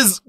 is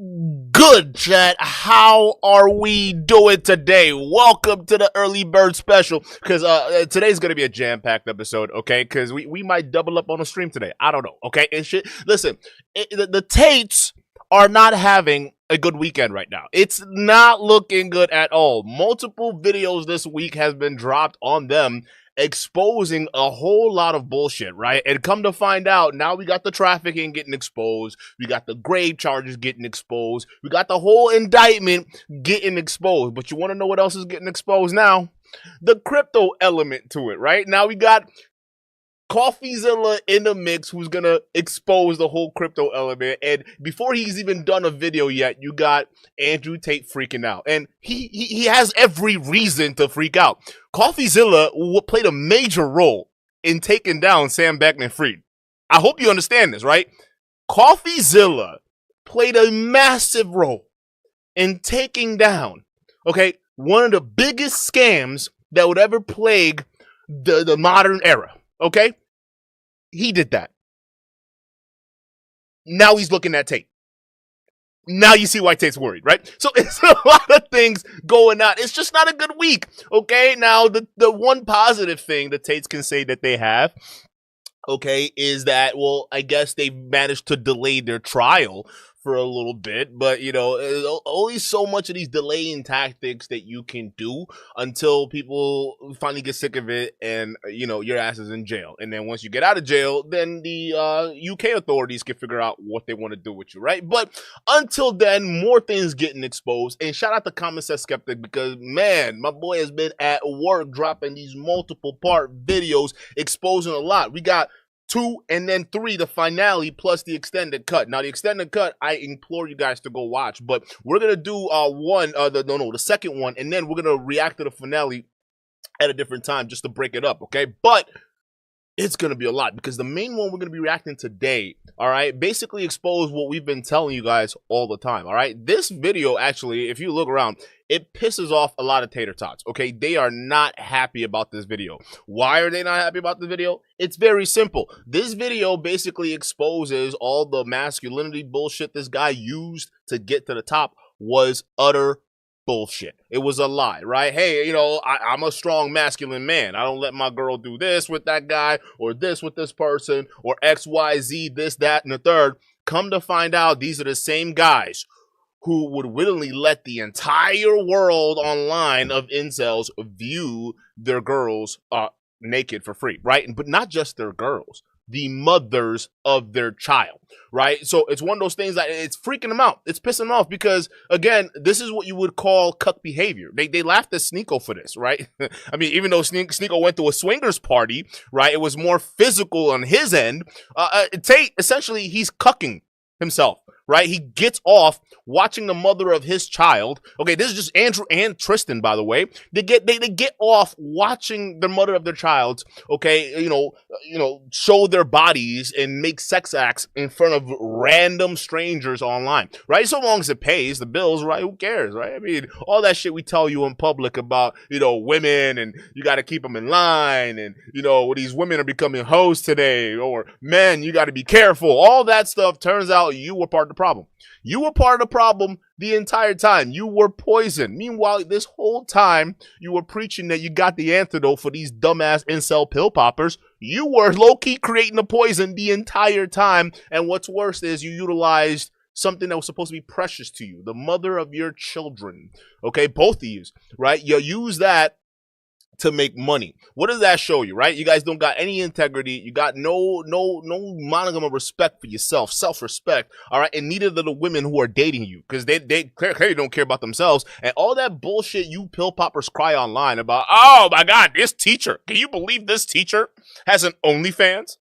good, chat? How are we doing today? Welcome to the early bird special, because today's gonna be a jam-packed episode, okay? Because we might double up on a stream today. I don't know, okay? And shit. Listen, the Tates are not having a good weekend right now. It's not looking good at all. Multiple videos this week has been dropped on them, exposing a whole lot of bullshit, right? And come to find out, now we got the trafficking getting exposed, we got the grave charges getting exposed, we got the whole indictment getting exposed. But you want to know what else is getting exposed now? The crypto element to it, right? Now we got CoffeeZilla in the mix, who's gonna expose the whole crypto element. And before he's even done a video yet, you got Andrew Tate freaking out, and he has every reason to freak out. CoffeeZilla played a major role in taking down Sam Bankman-Fried. I hope you understand this, right? CoffeeZilla played a massive role in taking down, okay, one of the biggest scams that would ever plague the modern era. Okay? He did that. Now he's looking at Tate. Now you see why Tate's worried, right? So it's a lot of things going on. It's just not a good week. Okay? Now, the one positive thing that Tates can say that they have, okay, is that, well, I guess they managed to delay their trial for a little bit, but you know, only so much of these delaying tactics that you can do until people finally get sick of it, and you know, your ass is in jail. And then once you get out of jail, then the UK authorities can figure out what they want to do with you, right? But until then, more things getting exposed. And shout out to Common Sense Skeptic, because man, my boy has been at work dropping these multiple part videos exposing a lot. We got 2 and then 3, the finale, plus the extended cut. Now, the extended cut, I implore you guys to go watch, but we're gonna do the second one, and then we're gonna react to the finale at a different time just to break it up, okay? But it's gonna be a lot, because the main one we're gonna be reacting today, all right, basically expose what we've been telling you guys all the time, all right? This video, actually, if you look around, it pisses off a lot of tater tots, okay? They are not happy about this video. Why are they not happy about the video? It's very simple. This video basically exposes all the masculinity bullshit this guy used to get to the top was utter bullshit. It was a lie, right? Hey, you know, I'm a strong masculine man. I don't let my girl do this with that guy, or this with this person, or XYZ, this, that, and the third. Come to find out, these are the same guys who would willingly let the entire world online of incels view their girls naked for free, right? But not just their girls, the mothers of their child, right? So it's one of those things that it's freaking them out. It's pissing them off, because, again, this is what you would call cuck behavior. They laughed at Sneeko for this, right? I mean, even though Sneeko went to a swingers party, right, it was more physical on his end. Tate, essentially, he's cucking himself, right? He gets off watching the mother of his child. Okay, this is just Andrew and Tristan, by the way. They get off watching the mother of their child, okay, you know, show their bodies and make sex acts in front of random strangers online, right? So long as it pays the bills, right? Who cares, right? I mean, all that shit we tell you in public about, you know, women, and you got to keep them in line, and, you know, these women are becoming hoes today, or men, you got to be careful. All that stuff, turns out you were part of the problem. You were part of the problem the entire time. You were poison. Meanwhile, this whole time, you were preaching that you got the antidote for these dumbass incel pill poppers. You were low-key creating the poison the entire time. And what's worse is you utilized something that was supposed to be precious to you, the mother of your children. Okay, both of you, right? You use that to make money. What does that show you, right? You guys don't got any integrity. You got no modicum of respect for yourself, self-respect, all right? And neither do the women who are dating you, because they clearly don't care about themselves. And all that bullshit you pill poppers cry online about, oh my God, this teacher, can you believe this teacher has an OnlyFans?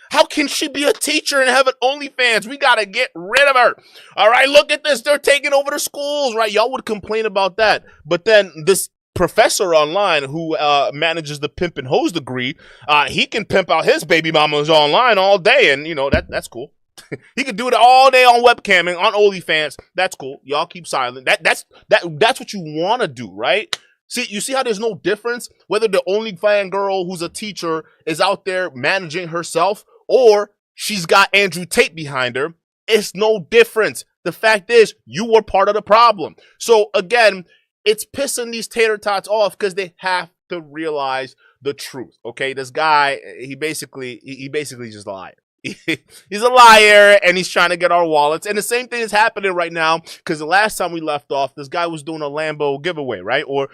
How can she be a teacher and have an OnlyFans? We got to get rid of her. All right, look at this. They're taking over the schools, right? Y'all would complain about that. But then this professor online who manages the pimp and hose degree, he can pimp out his baby mamas online all day, and you know that's cool. He could do it all day on webcamming on OnlyFans. That's cool. Y'all keep silent. That's what you want to do, right? See, you see how there's no difference whether the OnlyFans girl who's a teacher is out there managing herself or she's got Andrew Tate behind her. It's no difference. The fact is, you were part of the problem. So again, it's pissing these tater tots off because they have to realize the truth. Okay, this guy, he basically just lied. He's a liar, and he's trying to get our wallets. And the same thing is happening right now, because the last time we left off, this guy was doing a Lambo giveaway, right? Or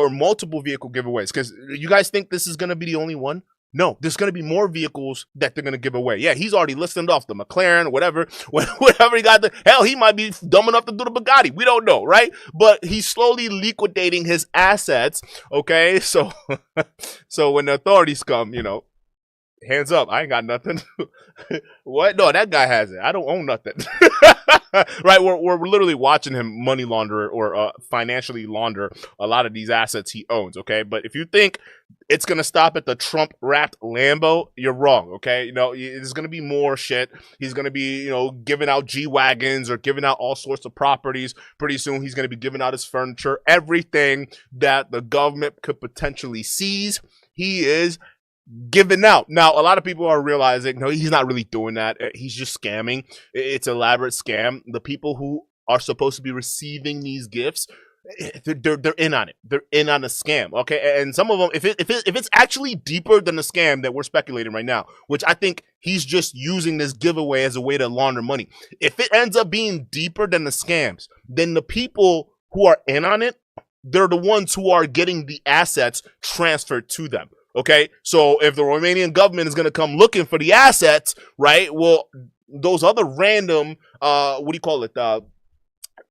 multiple vehicle giveaways. Because you guys think this is going to be the only one? No, there's going to be more vehicles that they're going to give away. Yeah, he's already listed off the McLaren, whatever he got. Hell, he might be dumb enough to do the Bugatti. We don't know, right? But he's slowly liquidating his assets. Okay, so when the authorities come, hands up, I ain't got nothing. What? No, that guy has it. I don't own nothing. Right? We're literally watching him money launder or financially launder a lot of these assets he owns. Okay, but if you think it's gonna stop at the Trump wrapped Lambo, you're wrong. Okay, there's gonna be more shit. He's gonna be giving out G-Wagons or giving out all sorts of properties. Pretty soon he's gonna be giving out his furniture, everything that the government could potentially seize. He is giving out. Now, a lot of people are realizing, no, he's not really doing that. He's just scamming. It's an elaborate scam. The people who are supposed to be receiving these gifts, they're in on it. They're in on the scam. Okay, and some of them, if it's actually deeper than the scam that we're speculating right now, which I think he's just using this giveaway as a way to launder money. If it ends up being deeper than the scams, then the people who are in on it, they're the ones who are getting the assets transferred to them. Okay, so if the Romanian government is going to come looking for the assets, right? Well, those other random,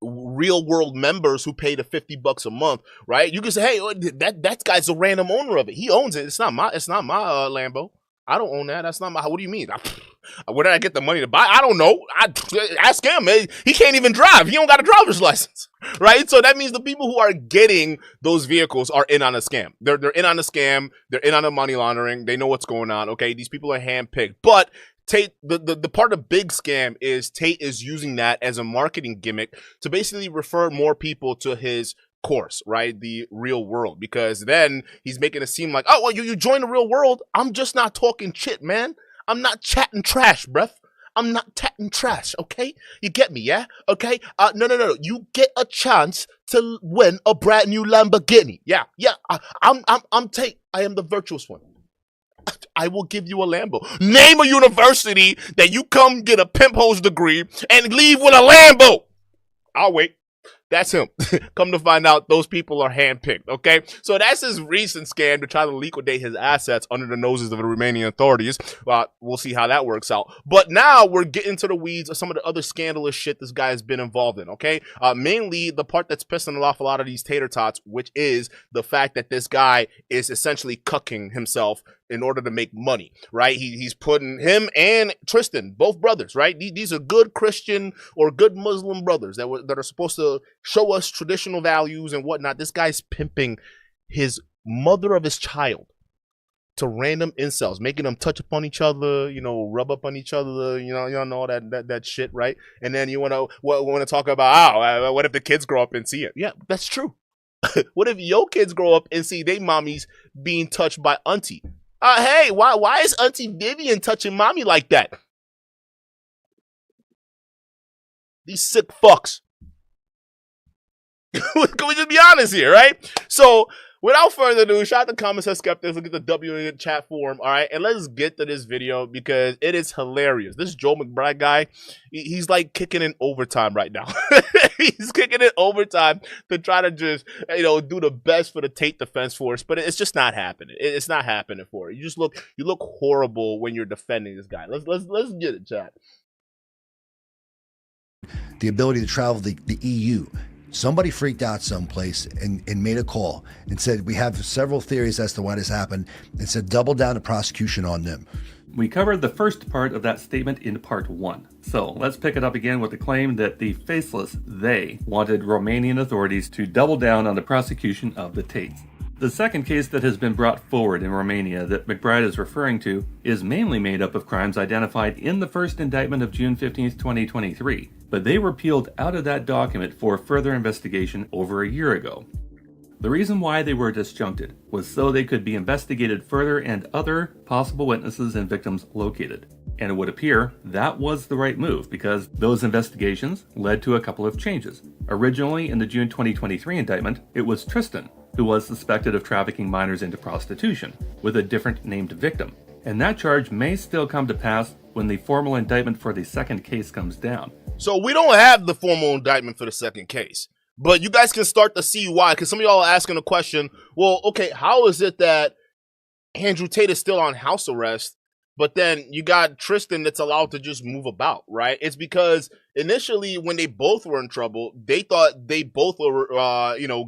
real world members who pay the $50 a month, right? You can say, hey, that guy's a random owner of it. He owns it. It's not my Lambo. I don't own that. That's not my. What do you mean? Where did I get the money to buy? I don't know. Ask him. He can't even drive. He don't got a driver's license, right? So that means the people who are getting those vehicles are in on a scam. They're in on the scam. They're in on the money laundering. They know what's going on. Okay, these people are handpicked. But Tate, the part of big scam is Tate is using that as a marketing gimmick to basically refer more people to his course, right? The real world, because then he's making it seem like, oh, well, you join the real world. I'm just not talking shit, man. I'm not chatting trash, bruh. I'm not chatting trash, okay? You get me, yeah? Okay? No. You get a chance to win a brand new Lamborghini. Yeah. I'm Tate. I am the virtuous one. I will give you a Lambo. Name a university that you come get a pimp hose degree and leave with a Lambo. I'll wait. That's him. Come to find out, those people are handpicked, okay? So that's his recent scam to try to liquidate his assets under the noses of the Romanian authorities. We'll see how that works out. But now we're getting to the weeds of some of the other scandalous shit this guy has been involved in, okay? Mainly the part that's pissing off a lot of these tater tots, which is the fact that this guy is essentially cucking himself in order to make money, right? He's putting him and Tristan, both brothers, right? These are good Christian or good Muslim brothers that are supposed to show us traditional values and whatnot. This guy's pimping his mother of his child to random incels, making them touch upon each other, rub up on each other, you know all that shit, right? And then you want to talk about, what if the kids grow up and see it? Yeah, that's true. What if your kids grow up and see they mommies being touched by auntie? Hey, why is Auntie Vivian touching mommy like that? These sick fucks. Can we just be honest here, right? So, without further ado, shout out to Comments and Skeptics. Look at the W in the chat forum, all right? And let's get to this video because it is hilarious. This Joe McBride guy, he's like kicking in overtime right now. He's kicking in overtime to try to just, do the best for the Tate Defense Force, but it's just not happening. It's not happening for you. You look horrible when you're defending this guy. Let's get it, chat. The ability to travel the EU. Somebody freaked out someplace and made a call and said, we have several theories as to why this happened, and said double down the prosecution on them. We covered the first part of that statement in part 1. So let's pick it up again with the claim that the faceless they wanted Romanian authorities to double down on the prosecution of the Tates. The second case that has been brought forward in Romania that McBride is referring to is mainly made up of crimes identified in the first indictment of June 15, 2023, but they were peeled out of that document for further investigation over a year ago. The reason why they were disjuncted was so they could be investigated further and other possible witnesses and victims located. And it would appear that was the right move because those investigations led to a couple of changes. Originally, in the June 2023 indictment, it was Tristan who was suspected of trafficking minors into prostitution with a different named victim. And that charge may still come to pass when the formal indictment for the second case comes down. So we don't have the formal indictment for the second case, but you guys can start to see why, because some of y'all are asking the question, well, okay, how is it that Andrew Tate is still on house arrest, but then you got Tristan that's allowed to just move about, right? It's because initially when they both were in trouble, they thought they both were,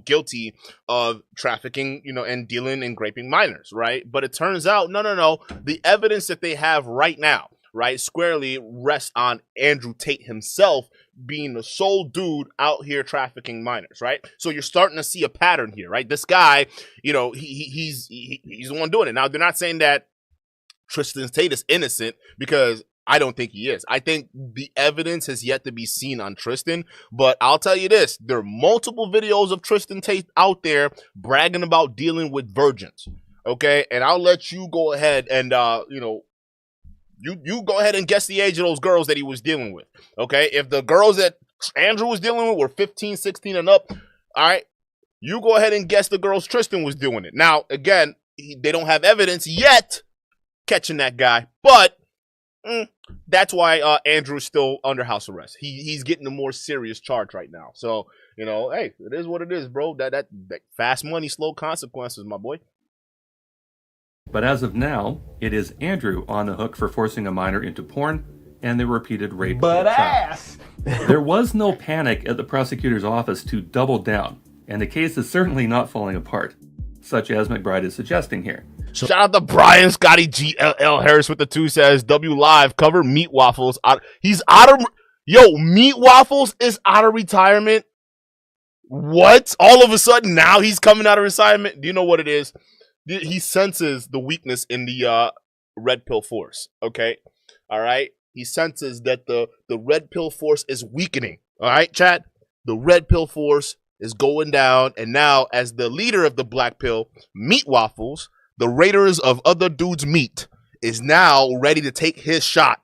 guilty of trafficking, and dealing and raping minors, right? But it turns out, no. The evidence that they have right now, right, squarely rests on Andrew Tate himself being the sole dude out here trafficking minors, right? So you're starting to see a pattern here, right? This guy, he's the one doing it. Now, they're not saying that Tristan Tate is innocent, because I don't think he is. I think the evidence has yet to be seen on Tristan, but I'll tell you this, there are multiple videos of Tristan Tate out there bragging about dealing with virgins, okay? And I'll let you go ahead and, you go ahead and guess the age of those girls that he was dealing with, okay? If the girls that Andrew was dealing with were 15, 16 and up, all right, you go ahead and guess the girls Tristan was doing it. Now, again, they don't have evidence yet catching that guy, but that's why Andrew is still under house arrest. He's getting a more serious charge right now. So, hey, it is what it is, bro. That fast money, slow consequences, my boy. But as of now, it is Andrew on the hook for forcing a minor into porn and the repeated rape. But ass! There was no panic at the prosecutor's office to double down, and the case is certainly not falling apart, such as McBride is suggesting here. So, shout out to Brian Scotty GLL Harris with the 2 says, W Live cover Meat Waffles. He's out of, Meat Waffles is out of retirement. What? All of a sudden now he's coming out of retirement? Do you know what it is? He senses the weakness in the red pill force. Okay. All right. He senses that the red pill force is weakening. All right, chat. The red pill force is going down. And now, as the leader of the black pill, Meat Waffles, the raiders of other dudes' meat, is now ready to take his shot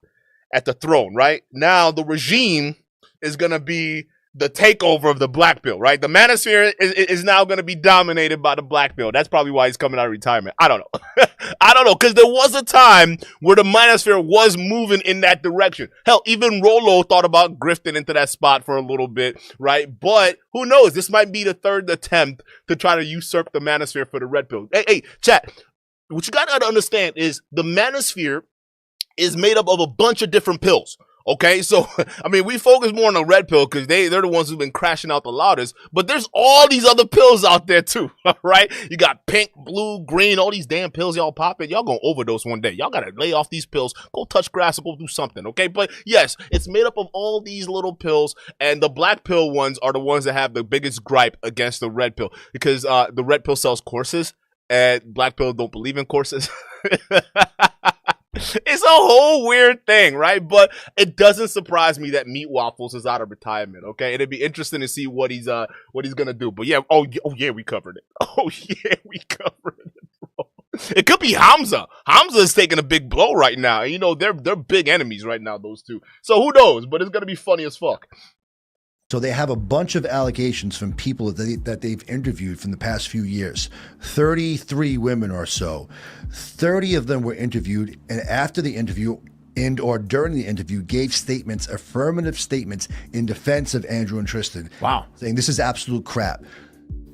at the throne, right? Now the regime is going to be the takeover of the black pill, right? The manosphere is now going to be dominated by the black pill. That's probably why he's coming out of retirement. I don't know. I don't know, because there was a time where the manosphere was moving in that direction. Hell, even Rolo thought about grifting into that spot for a little bit, right? But who knows? This might be the third attempt to try to usurp the manosphere for the red pill. Hey, chat, what you got to understand is the manosphere is made up of a bunch of different pills. Okay, so, we focus more on the red pill because they're the ones who've been crashing out the loudest, but there's all these other pills out there too, right? You got pink, blue, green, all these damn pills y'all popping. Y'all gonna overdose one day. Y'all gotta lay off these pills, go touch grass or go do something, okay? But yes, it's made up of all these little pills, and the black pill ones are the ones that have the biggest gripe against the red pill because the red pill sells courses and black pill don't believe in courses. It's a whole weird thing, right? But it doesn't surprise me that Meat Waffles is out of retirement, okay? It'd be interesting to see what he's gonna do. But yeah, we covered it. Oh yeah, we covered it, bro. It could be Hamza. Hamza is taking a big blow right now. They're big enemies right now, those two. So who knows? But it's gonna be funny as fuck. So they have a bunch of allegations from people that they've interviewed from the past few years. 33 women or so. 30 of them were interviewed, and after the interview and or during the interview gave statements, affirmative statements in defense of Andrew and Tristan. Wow. Saying this is absolute crap.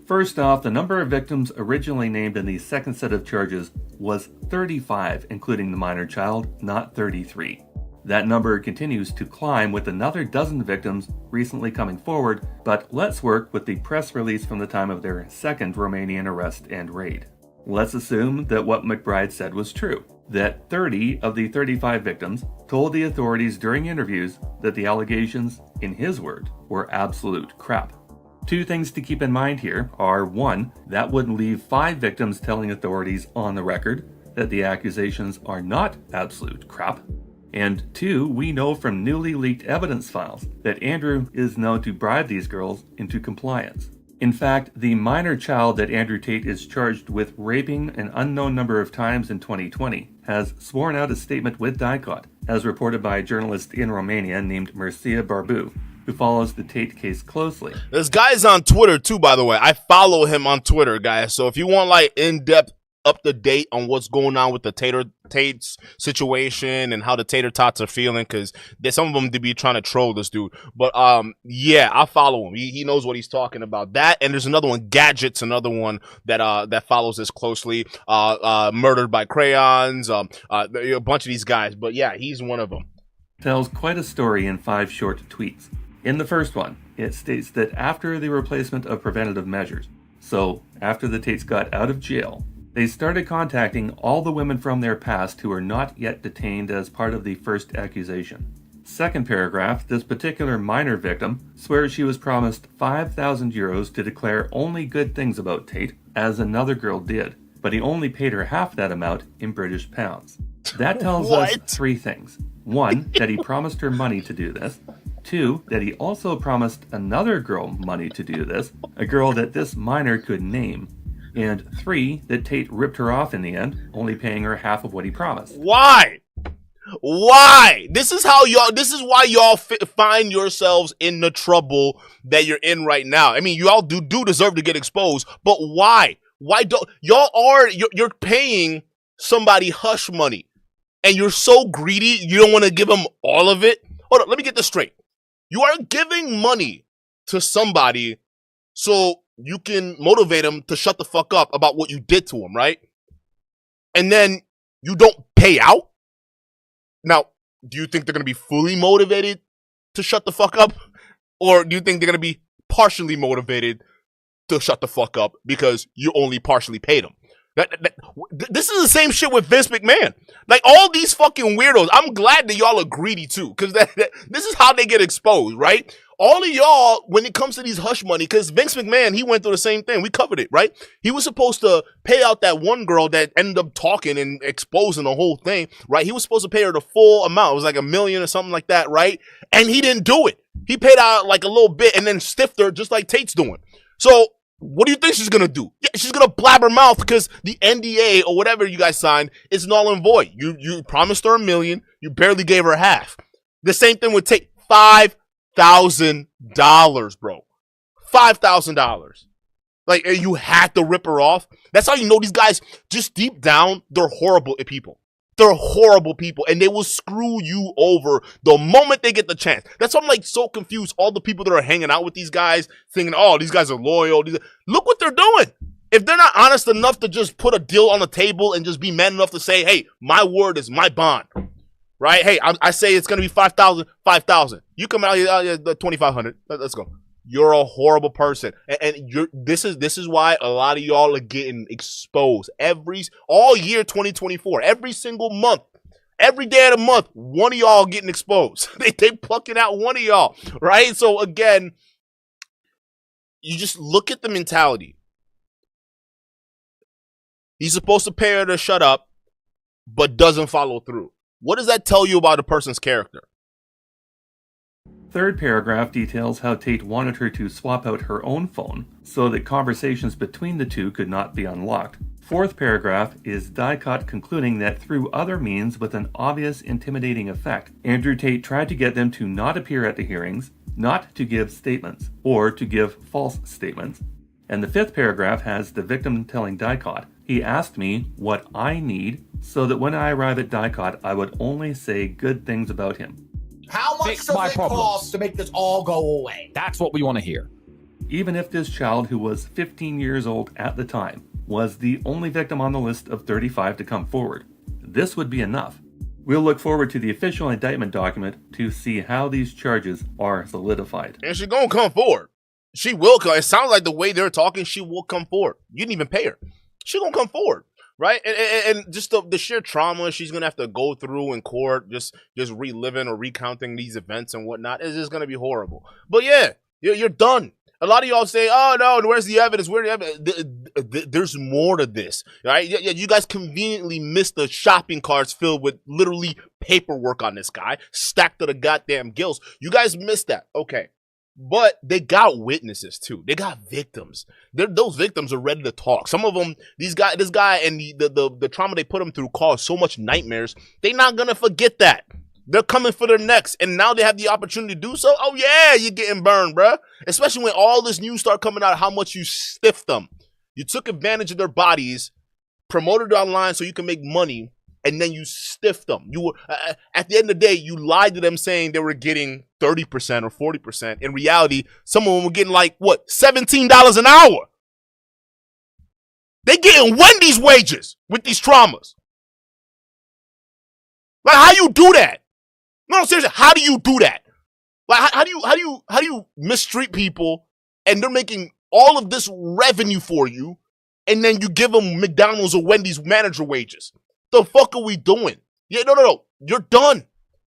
First off, the number of victims originally named in the second set of charges was 35, including the minor child, not 33. That number continues to climb with another dozen victims recently coming forward, but let's work with the press release from the time of their second Romanian arrest and raid. Let's assume that what McBride said was true, that 30 of the 35 victims told the authorities during interviews that the allegations, in his word, were absolute crap. Two things to keep in mind here are, one, that would leave 5 victims telling authorities on the record that the accusations are not absolute crap. And 2, we know from newly leaked evidence files that Andrew is known to bribe these girls into compliance. In fact, the minor child that Andrew Tate is charged with raping an unknown number of times in 2020 has sworn out a statement with DICOT as reported by a journalist in Romania named Mircea Barbu, who follows the Tate case closely. This guy's on Twitter too, by the way. I follow him on Twitter, guys. So if you want like in-depth, up-to-date on what's going on with the Tate's situation and how the tater tots are feeling, because some of them to be trying to troll this dude. But yeah, I follow him. He knows what he's talking about. That, and there's another one, Gadget's another one that follows this closely. Murdered by Crayons, a bunch of these guys. But yeah, he's one of them. Tells quite a story in 5 short tweets. In the first one, it states that after the replacement of preventative measures, so after the Tates got out of jail, they started contacting all the women from their past who were not yet detained as part of the first accusation. Second paragraph, this particular minor victim swears she was promised €5,000 to declare only good things about Tate, as another girl did, but he only paid her half that amount in British pounds. That tells us 3 things. 1, that he promised her money to do this. 2, that he also promised another girl money to do this, a girl that this minor could name. And 3, that Tate ripped her off in the end, only paying her half of what he promised. Why? Why? This is why y'all find yourselves in the trouble that you're in right now. I mean, you all do deserve to get exposed, but why? Why don't you're paying somebody hush money and you're so greedy you don't want to give them all of it? Hold on, let me get this straight. You are giving money to somebody so you can motivate them to shut the fuck up about what you did to them, right? And then you don't pay out? Now, do you think they're going to be fully motivated to shut the fuck up? Or do you think they're going to be partially motivated to shut the fuck up because you only partially paid them? This is the same shit with Vince McMahon. Like, all these fucking weirdos, I'm glad that y'all are greedy too, because this is how they get exposed, right? All of y'all, when it comes to these hush money, because Vince McMahon, he went through the same thing. We covered it, right? He was supposed to pay out that one girl that ended up talking and exposing the whole thing, right? He was supposed to pay her the full amount. It was like $1 million or something like that, right? And he didn't do it. He paid out like a little bit and then stiffed her just like Tate's doing. So what do you think she's going to do? Yeah, she's going to blab her mouth because the NDA or whatever you guys signed is null and void. You promised her $1 million. You barely gave her half. The same thing would take $5,000, bro. $5,000. Like, you had to rip her off. That's how you know these guys, just deep down, they're horrible people. They're horrible people, and they will screw you over the moment they get the chance. That's why I'm like so confused. All the people that are hanging out with these guys, thinking, oh, these guys are loyal. Look what they're doing. If they're not honest enough to just put a deal on the table and just be man enough to say, hey, my word is my bond, right? Hey, I say it's going to be 5,000, 5,000. You come out here, 2,500. Let's go. You're a horrible person, and this is why a lot of y'all are getting exposed all year 2024, every single month, every day of the month. One of y'all getting exposed. they plucking out one of y'all, right? So again, you just look at the mentality. He's supposed to pay her to shut up, but doesn't follow through. What does that tell you about a person's character? Third paragraph details how Tate wanted her to swap out her own phone so that conversations between the two could not be unlocked. Fourth paragraph is Dicott concluding that through other means with an obvious intimidating effect, Andrew Tate tried to get them to not appear at the hearings, not to give statements, or to give false statements. And the fifth paragraph has the victim telling Dicott, he asked me what I need so that when I arrive at Dicott, I would only say good things about him. How much does it cost to make this all go away? That's what we want to hear. Even if this child, who was 15 years old at the time, was the only victim on the list of 35 to come forward, this would be enough. We'll look forward to the official indictment document to see how these charges are solidified. And she's going to come forward. She will come. It sounds like the way they're talking, she will come forward. You didn't even pay her. She's going to come forward. Right, and just the sheer trauma she's gonna have to go through in court, just reliving or recounting these events and whatnot, is just gonna be horrible. But yeah, you're done. A lot of y'all say, "Oh no, where's the evidence? Where's the evidence?" There's more to this, right? Yeah, you guys conveniently missed the shopping carts filled with literally paperwork on this guy, stacked to the goddamn gills. You guys missed that, okay? But they got witnesses too. They got victims. Those victims are ready to talk. Some of them, this guy, and the trauma they put him through caused so much nightmares. They're not gonna forget that. They're coming for their necks, and now they have the opportunity to do so. Oh yeah, you're getting burned, bruh. Especially when all this news start coming out, how much you stiffed them. You took advantage of their bodies, promoted it online so you can make money, and then you stiffed them. You were at the end of the day, you lied to them saying they were getting 30% or 40%. In reality, some of them were getting like what, $17 an hour. They getting Wendy's wages with these traumas. Like, how you do that? No, seriously, how do you do that? Like, how do you mistreat people and they're making all of this revenue for you, and then you give them McDonald's or Wendy's manager wages? The fuck are we doing? Yeah, no. You're done.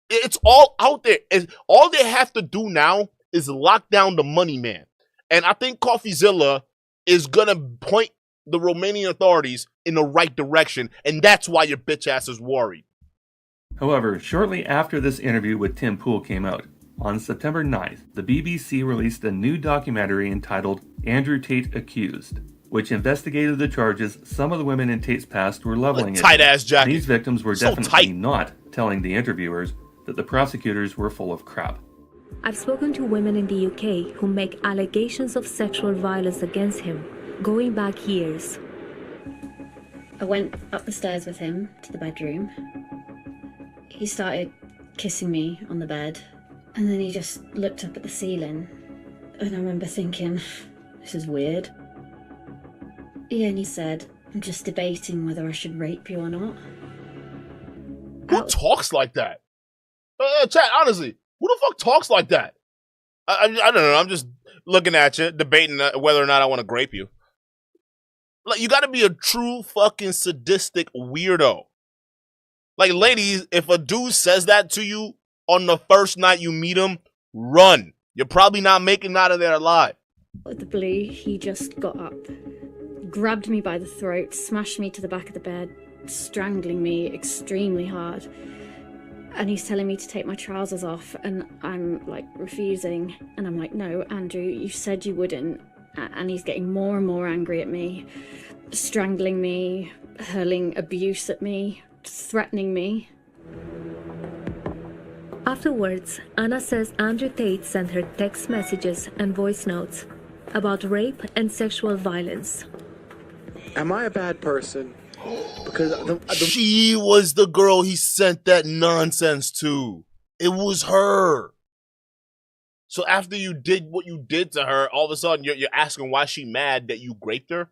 It's all out there. All they have to do now is lock down the money man. And I think CoffeeZilla is gonna point the Romanian authorities in the right direction, and that's why your bitch ass is worried. However, shortly after this interview with Tim Pool came out, on September 9th, the BBC released a new documentary entitled Andrew Tate Accused, which investigated the charges some of the women in Tate's past were leveling at him. Tight-ass jacket. These victims were So definitely tight. not telling the interviewers that the prosecutors were full of crap. I've spoken to women in the UK who make allegations of sexual violence against him, going back years. I went up the stairs with him to the bedroom. He started kissing me on the bed, and then he just looked up at the ceiling, and I remember thinking, this is weird. Yeah, and he said, I'm just debating whether I should rape you or not. Who talks like that? Chat, honestly, who the fuck talks like that? I don't know. I'm just looking at you, debating whether or not I want to grape you. Like, you got to be a true fucking sadistic weirdo. Like, ladies, if a dude says that to you on the first night you meet him, run. You're probably not making it out of there alive. Out of the blue, he just got up, grabbed me by the throat, smashed me to the back of the bed, strangling me extremely hard. And he's telling me to take my trousers off, and I'm like refusing. And I'm like, no, Andrew, you said you wouldn't. And he's getting more and more angry at me, strangling me, hurling abuse at me, threatening me. Afterwards, Anna says Andrew Tate sent her text messages and voice notes about rape and sexual violence. Am I a bad person? Because She was the girl he sent that nonsense to. It was her. So after you did what you did to her, all of a sudden you're asking why she mad that you raped her?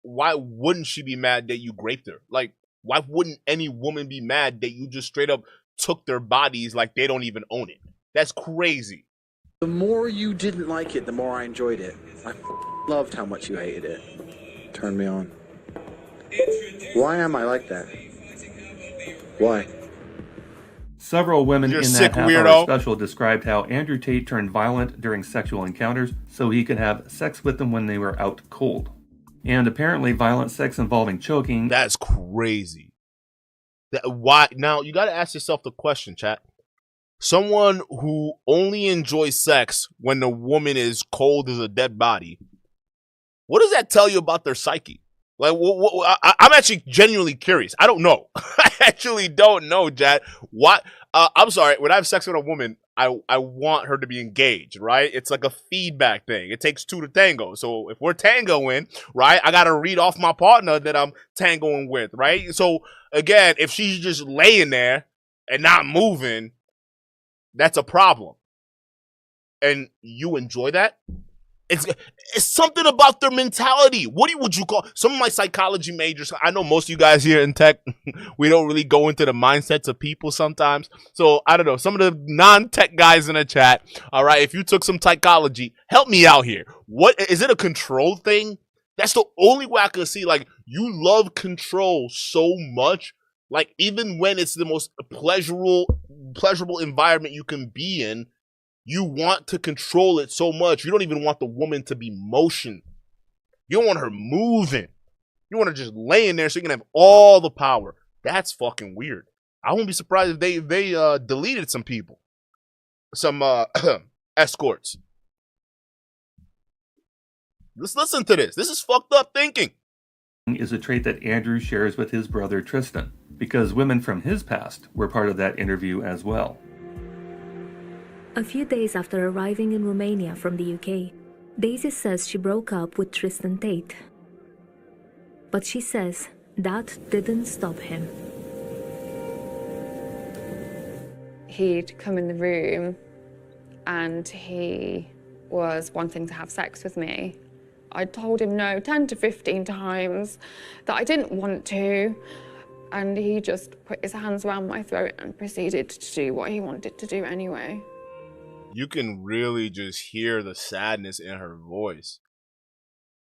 Why wouldn't she be mad that you raped her? Like, why wouldn't any woman be mad that you just straight up took their bodies like they don't even own it? That's crazy. the more you didn't like it, the more I enjoyed it. I loved how much you hated it. Turned me on. Why am I like that? Why? Several women You're in sick that half-hour weirdo. special described how Andrew Tate turned violent during sexual encounters so he could have sex with them when they were out cold. And apparently violent sex involving choking. That's crazy. Why? Now, you got to ask yourself the question, chat. Someone who only enjoys sex when the woman is cold as a dead body, what does that tell you about their psyche? Like, I'm actually genuinely curious. I don't know. I actually don't know, Jad. What? I'm sorry. When I have sex with a woman, I want her to be engaged, right? It's like a feedback thing. It takes two to tango. So if we're tangoing, right, I got to read off my partner that I'm tangoing with, right? So again, if she's just laying there and not moving, that's a problem. And you enjoy that? It's something about their mentality. What would you call some of my psychology majors? I know most of you guys here in tech, we don't really go into the mindsets of people sometimes. So I don't know. Some of the non-tech guys in the chat, all right, if you took some psychology, help me out here. What is it, a control thing? That's the only way I could see. Like, you love control so much. Like, even when it's the most pleasurable environment you can be in, you want to control it so much. You don't even want the woman to be motion. You don't want her moving. You want her just laying there so you can have all the power. That's fucking weird. I wouldn't be surprised if they deleted some people. Some escorts. Let's listen to this. This is fucked up thinking. is a trait that Andrew shares with his brother Tristan, because women from his past were part of that interview as well. A few days after arriving in Romania from the UK, Daisy says she broke up with Tristan Tate. But she says that didn't stop him. He'd come in the room and he was wanting to have sex with me. I told him no 10 to 15 times, that I didn't want to, and he just put his hands around my throat and proceeded to do what he wanted to do anyway. You can really just hear the sadness in her voice.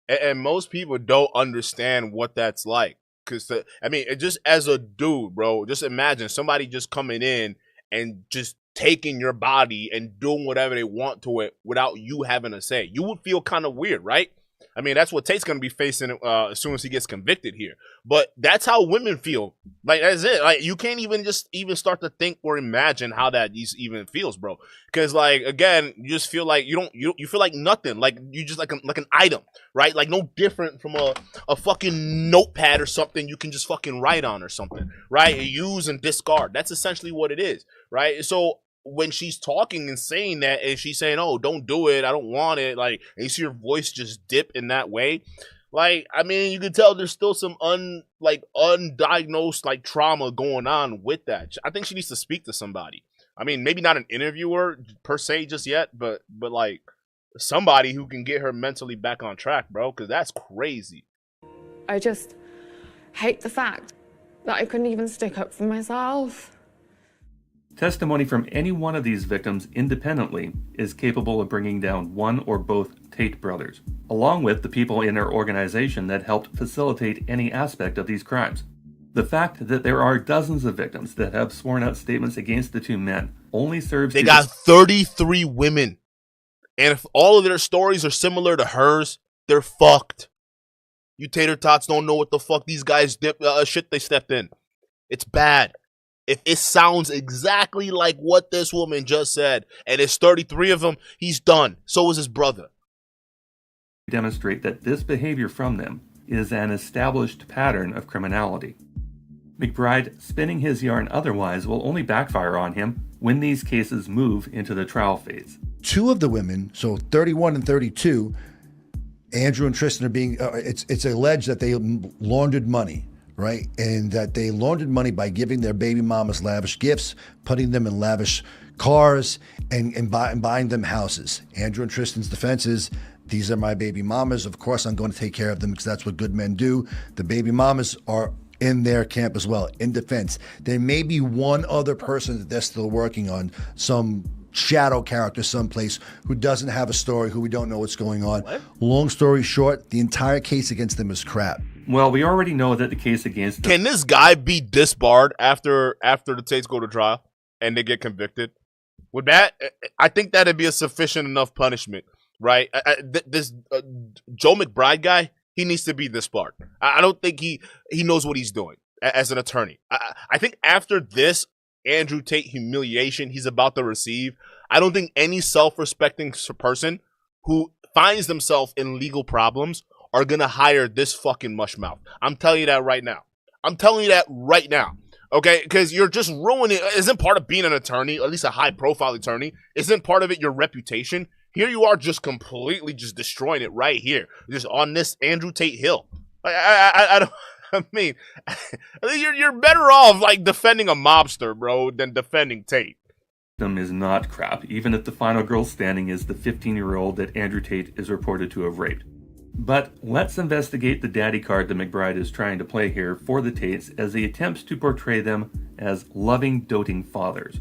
And most people don't understand what that's like. Because, I mean, just as a dude, bro, just imagine somebody just coming in and just taking your body and doing whatever they want to it without you having a say. You would feel kind of weird, right? I mean, that's what Tate's going to be facing as soon as he gets convicted here. But that's how women feel. Like, that's it. Like, you can't even start to think or imagine how that even feels, bro. Because, like, again, you just feel like you feel like nothing. Like, you just like an item, right? Like, no different from a fucking notepad or something you can just fucking write on or something, right? Use and discard. That's essentially what it is, right? So when she's talking and saying that, and she's saying, "Oh, don't do it, I don't want it," like, and you see her voice just dip in that way, like, I mean, you can tell there's still some undiagnosed like trauma going on with that. I think she needs to speak to somebody. I mean, maybe not an interviewer per se just yet, but like somebody who can get her mentally back on track, bro, because that's crazy. I just hate the fact that I couldn't even stick up for myself. Testimony from any one of these victims independently is capable of bringing down one or both Tate brothers, along with the people in their organization that helped facilitate any aspect of these crimes. The fact that there are dozens of victims that have sworn out statements against the two men only serves They got 33 women. And if all of their stories are similar to hers, they're fucked. You tater tots don't know what the fuck these guys shit they stepped in. It's bad. If it sounds exactly like what this woman just said, and it's 33 of them, he's done. So is his brother. Demonstrate that this behavior from them is an established pattern of criminality. McBride spinning his yarn otherwise will only backfire on him when these cases move into the trial phase. Two of the women, so 31 and 32, Andrew and Tristan are being, it's alleged that they laundered money, right? And that they laundered money by giving their baby mamas lavish gifts, putting them in lavish cars, and buying them houses. Andrew and Tristan's defense is, these are my baby mamas. Of course, I'm going to take care of them because that's what good men do. The baby mamas are in their camp as well, in defense. There may be one other person that they're still working on, some shadow character someplace who doesn't have a story, who we don't know what's going on. What? Long story short, the entire case against them is crap. Well, we already know that the case against them... Can this guy be disbarred after the Tates go to trial and they get convicted? Would that? I think that'd be a sufficient enough punishment, right? This Joe McBride guy, he needs to be disbarred. I don't think he knows what he's doing as an attorney. I think after this Andrew Tate humiliation he's about to receive, I don't think any self-respecting person who finds themselves in legal problems are going to hire this fucking mushmouth. I'm telling you that right now. Okay? Because you're just ruining, isn't part of being an attorney, at least a high-profile attorney, isn't part of it your reputation? Here you are just completely just destroying it right here, just on this Andrew Tate hill. I don't... I mean, you're better off like defending a mobster, bro, than defending Tate. Is not crap, even if the final girl standing is the 15-year-old that Andrew Tate is reported to have raped. But let's investigate the daddy card that McBride is trying to play here for the Tates as he attempts to portray them as loving, doting fathers.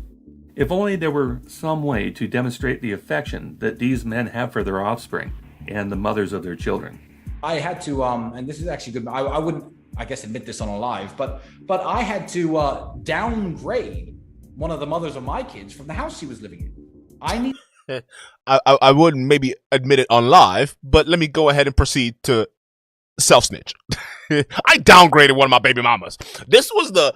If only there were some way to demonstrate the affection that these men have for their offspring and the mothers of their children. I had to, and this is actually good. I wouldn't, I guess, admit this on a live, but I had to downgrade one of the mothers of my kids from the house she was living in. I wouldn't maybe admit it on live, but let me go ahead and proceed to self-snitch. I downgraded one of my baby mamas. This was the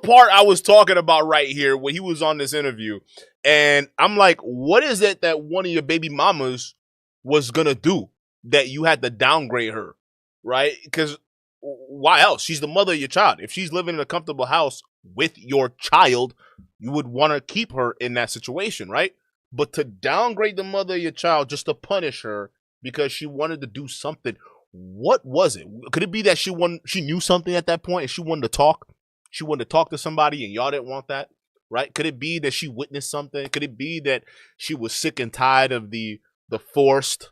part I was talking about right here when he was on this interview, and I'm like, what is it that one of your baby mamas was gonna do that you had to downgrade her, right? Because why else? She's the mother of your child. If she's living in a comfortable house with your child, you would want to keep her in that situation, right? But to downgrade the mother of your child just to punish her because she wanted to do something, what was it? Could it be that she knew something at that point and she wanted to talk? She wanted to talk to somebody and y'all didn't want that, right? Could it be that she witnessed something? Could it be that she was sick and tired of the forced,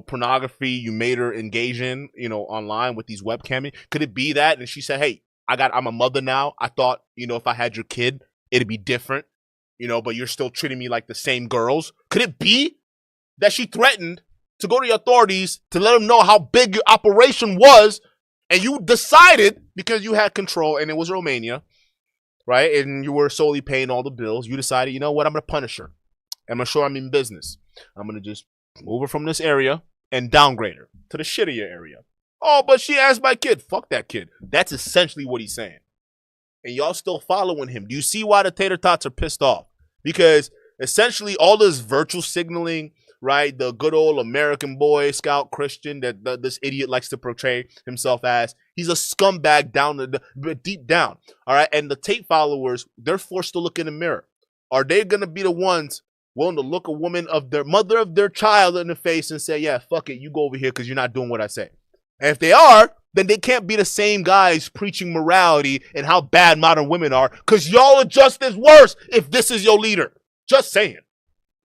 pornography you made her engage in, online with these webcamming? Could it be that? And she said, hey, I'm a mother now. I thought, if I had your kid, it'd be different, but you're still treating me like the same girls. Could it be that she threatened to go to the authorities to let them know how big your operation was, and you decided, because you had control and it was Romania, right? And you were solely paying all the bills, you decided, you know what, I'm going to punish her. I'm going to show her I'm in business. I'm going to just move her from this area and downgrade her to the shittier area. Oh, but she asked my kid. Fuck that kid. That's essentially what he's saying. And y'all still following him. Do you see why the tater tots are pissed off? Because essentially all this virtual signaling, right? The good old American Boy Scout Christian that this idiot likes to portray himself as. He's a scumbag deep down. All right. And the Tate followers, they're forced to look in the mirror. Are they going to be the ones willing to look a woman of their mother of their child in the face and say, yeah, fuck it, you go over here because you're not doing what I say? And if they are, then they can't be the same guys preaching morality and how bad modern women are, because y'all are just as worse if this is your leader. Just saying.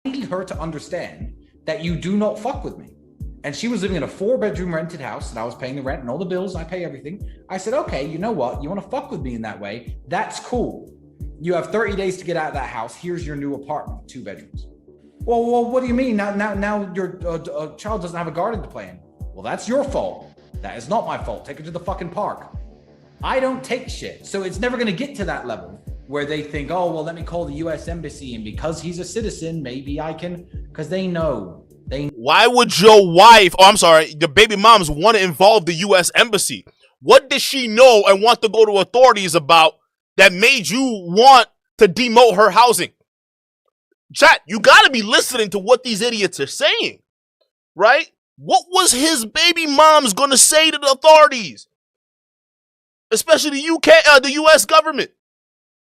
I need her to understand that you do not fuck with me. And she was living in a 4-bedroom rented house, and I was paying the rent and all the bills, and I pay everything. I said, okay, you know what? You want to fuck with me in that way? That's cool. You have 30 days to get out of that house. Here's your new apartment, 2 bedrooms. Well, what do you mean? Now your child doesn't have a garden to play in. Well, that's your fault. That is not my fault. Take her to the fucking park. I don't take shit. So it's never going to get to that level where they think, oh, well, let me call the U.S. Embassy, and because he's a citizen, maybe I can, because they know. Why would your wife, the baby moms want to involve the U.S. Embassy? What does she know and want to go to authorities about that made you want to demote her housing? Chat, you got to be listening to what these idiots are saying, right? What was his baby moms going to say to the authorities? Especially the U.S. government.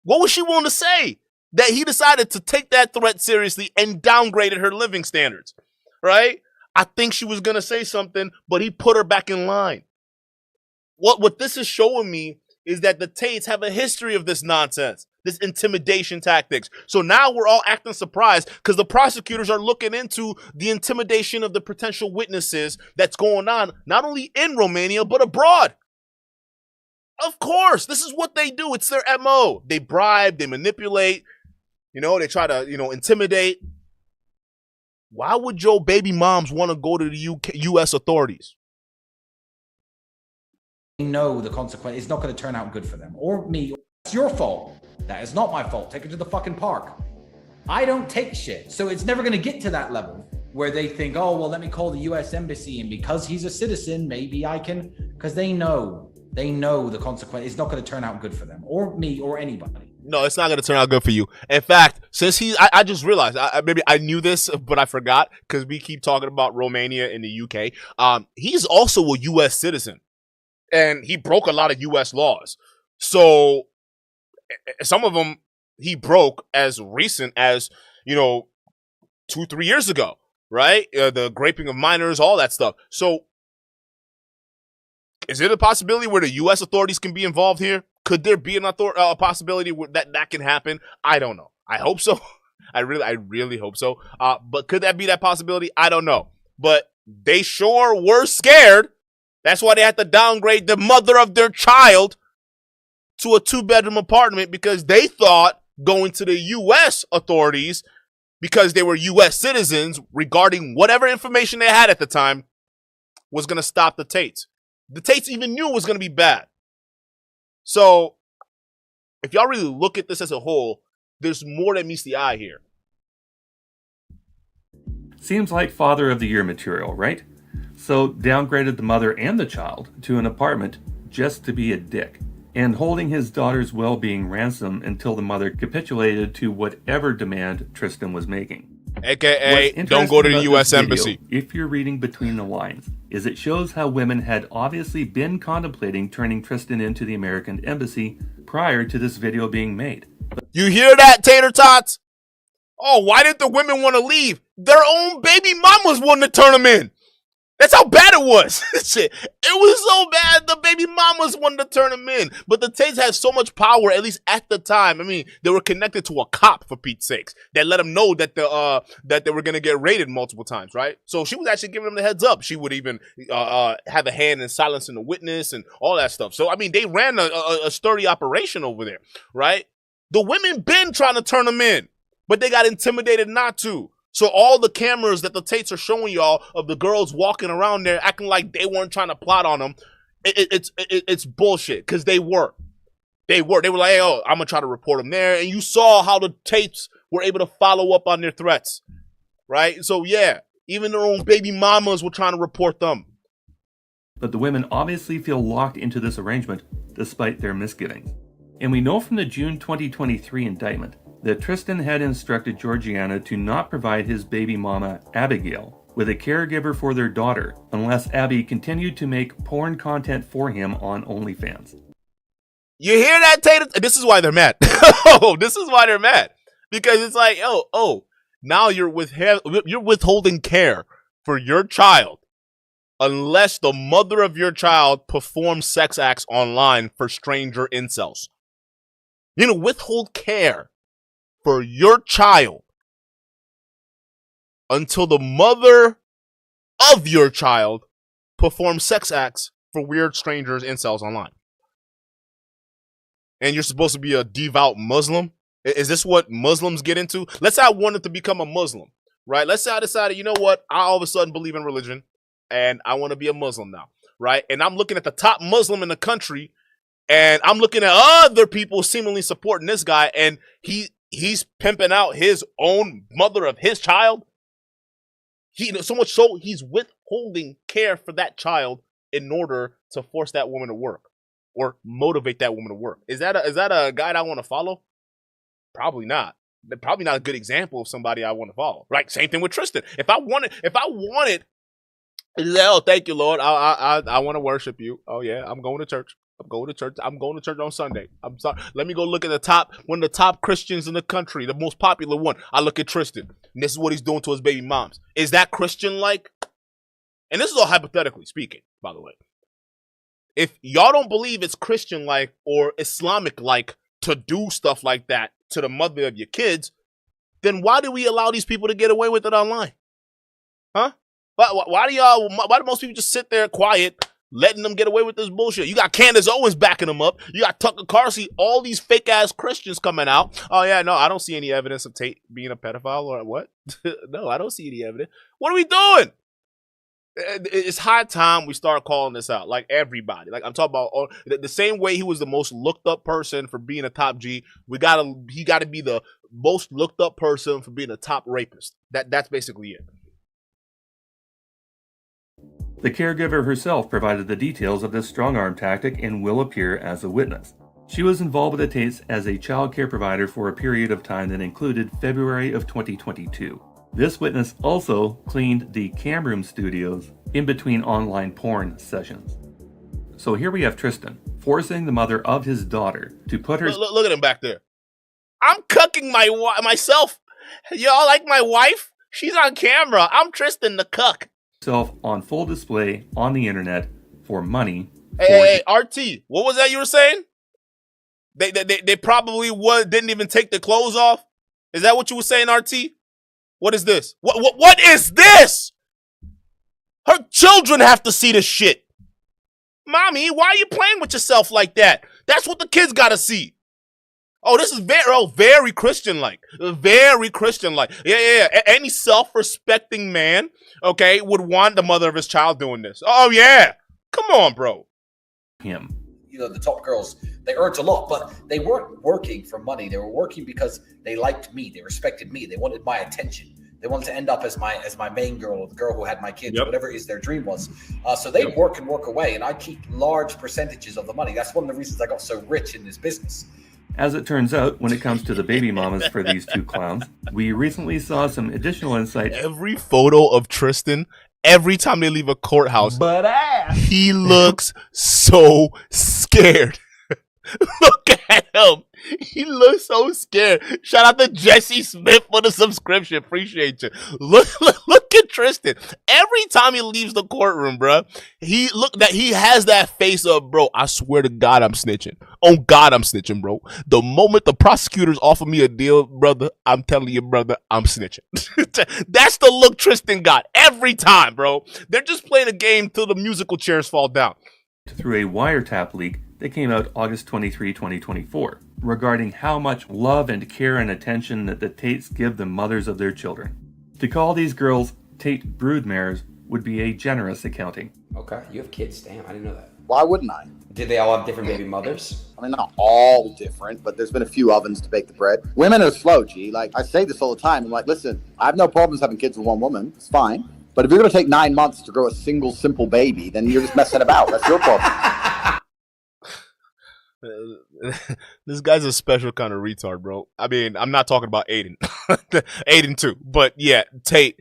What was she willing to say? That he decided to take that threat seriously and downgraded her living standards, right? I think she was going to say something, but he put her back in line. What this is showing me is that the Tates have a history of this nonsense, this intimidation tactics. So now we're all acting surprised because the prosecutors are looking into the intimidation of the potential witnesses that's going on, not only in Romania, but abroad. Of course, this is what they do. It's their MO. They bribe, they manipulate, they try to, intimidate. Why would your baby moms want to go to the U.S. authorities? Know the consequence. It's not going to turn out good for them or me. It's your fault. That is not my fault. Take her to the fucking park. I don't take shit. So it's never going to get to that level where they think, oh, well, let me call the U.S. Embassy, and because he's a citizen, maybe I can, because they know the consequence. It's not going to turn out good for them or me or anybody. No, it's not going to turn out good for you. In fact, since I just realized, maybe I knew this, but I forgot because we keep talking about Romania and the UK. He's also a U.S. citizen, and he broke a lot of U.S. laws. So some of them he broke as recent as, 2-3 years ago, right? The raping of minors, all that stuff. So is it a possibility where the U.S. authorities can be involved here? Could there be a possibility where that can happen? I don't know. I hope so. I really hope so. But could that be that possibility? I don't know. But they sure were scared. That's why they had to downgrade the mother of their child to a 2-bedroom apartment, because they thought going to the U.S. authorities, because they were U.S. citizens, regarding whatever information they had at the time, was going to stop the Tates. The Tates even knew it was going to be bad. So, if y'all really look at this as a whole, there's more that meets the eye here. Seems like Father of the Year material, right? So, downgraded the mother and the child to an apartment just to be a dick, and holding his daughter's well-being ransom until the mother capitulated to whatever demand Tristan was making. AKA, What's don't go to interesting the about U.S. this Embassy. video, if you're reading between the lines, is it shows how women had obviously been contemplating turning Tristan into the American Embassy prior to this video being made. You hear that, tater tots? Oh, why did the women want to leave? Their own baby mamas wanted to turn them in. That's how bad it was. Shit. It was so bad the baby mamas wanted to turn them in. But the Tates had so much power, at least at the time. I mean, they were connected to a cop, for Pete's sakes, that let them know that that they were going to get raided multiple times, right? So she was actually giving them the heads up. She would even have a hand in silencing the witness and all that stuff. So, I mean, they ran a sturdy operation over there, right? The women been trying to turn them in, but they got intimidated not to. So all the cameras that the Tates are showing y'all of the girls walking around there acting like they weren't trying to plot on them, it's bullshit, because they were. They were like, hey, oh, I'm going to try to report them there. And you saw how the Tates were able to follow up on their threats, right? So, yeah, even their own baby mamas were trying to report them. But the women obviously feel locked into this arrangement despite their misgivings. And we know from the June 2023 indictment that Tristan had instructed Georgiana to not provide his baby mama, Abigail, with a caregiver for their daughter unless Abby continued to make porn content for him on OnlyFans. You hear that, Tate? This is why they're mad. Oh, this is why they're mad. Because it's like, now you're withholding care for your child unless the mother of your child performs sex acts online for stranger incels. You know, withhold care for your child until the mother of your child performs sex acts for weird strangers, incels online. And you're supposed to be a devout Muslim? Is this what Muslims get into? Let's say I wanted to become a Muslim, right? Let's say I decided, you know what? I all of a sudden believe in religion and I want to be a Muslim now, right? And I'm looking at the top Muslim in the country and I'm looking at other people seemingly supporting this guy, and he's pimping out his own mother of his child. So much so he's withholding care for that child in order to force that woman to work or motivate that woman to work. Is that a guide I want to follow? Probably not. Probably not a good example of somebody I want to follow. Right? Same thing with Tristan. If I wanted, oh, thank you, Lord. I want to worship you. Oh yeah, I'm going to church. I'm going to church on Sunday. I'm sorry. Let me go look at one of the top Christians in the country, the most popular one. I look at Tristan, and this is what he's doing to his baby moms. Is that Christian-like? And this is all hypothetically speaking, by the way. If y'all don't believe it's Christian-like or Islamic-like to do stuff like that to the mother of your kids, then why do we allow these people to get away with it online? Huh? Why do most people just sit there quiet, letting them get away with this bullshit? You got Candace Owens backing them up. You got Tucker Carlson, all these fake-ass Christians coming out. Oh, yeah, no, I don't see any evidence of Tate being a pedophile or what? No, I don't see any evidence. What are we doing? It's high time we start calling this out, like everybody. Like I'm talking about the same way he was the most looked up person for being a top G. He got to be the most looked up person for being a top rapist. That's basically it. The caregiver herself provided the details of this strong-arm tactic and will appear as a witness. She was involved with the Tates as a child care provider for a period of time that included February of 2022. This witness also cleaned the cam room studios in between online porn sessions. So here we have Tristan forcing the mother of his daughter to put her... Look at him back there. I'm cucking myself. Y'all like my wife? She's on camera. I'm Tristan the cuck. ...self on full display on the internet for money. Hey, RT, what was that you were saying? They probably didn't even take their clothes off? Is that what you were saying, RT? What is this? What is this? Her children have to see this shit. Mommy, why are you playing with yourself like that? That's what the kids gotta see. Oh, this is very Christian-like. Very Christian-like. Yeah. Any self-respecting man, okay, would want the mother of his child doing this. Oh, yeah. Come on, bro. Him. You know, the top girls, they earned a lot, but they weren't working for money. They were working because they liked me. They respected me. They wanted my attention. They wanted to end up as my main girl, or the girl who had my kids, whatever it is their dream was. So they work away, and I keep large percentages of the money. That's one of the reasons I got so rich in this business. As it turns out, when it comes to the baby mamas for these two clowns, we recently saw some additional insight. Every photo of Tristan, every time they leave a courthouse, he looks so scared. Look at him. He looks so scared. Shout out to Jesse Smith for the subscription. Appreciate you. Look at Tristan. Every time he leaves the courtroom, bro, he has that face of, bro, I swear to God I'm snitching. Oh God, I'm snitching, bro. The moment the prosecutors offer me a deal, brother, I'm telling you, brother, I'm snitching. That's the look Tristan got every time, bro. They're just playing a game till the musical chairs fall down. Through a wiretap leak that came out August 23, 2024, regarding how much love and care and attention that the Tates give the mothers of their children. To call these girls Tate broodmares would be a generous accounting. Okay, you have kids, damn, I didn't know that. Why wouldn't I? Did they all have different baby mothers? I mean, not all different, but there's been a few ovens to bake the bread. Women are slow, G. Like, I say this all the time. I'm like, listen, I have no problems having kids with one woman. It's fine. But if you're going to take 9 months to grow a single, simple baby, then you're just messing about. That's your problem. This guy's a special kind of retard, bro. I mean, I'm not talking about Aiden. Aiden too. But yeah, Tate.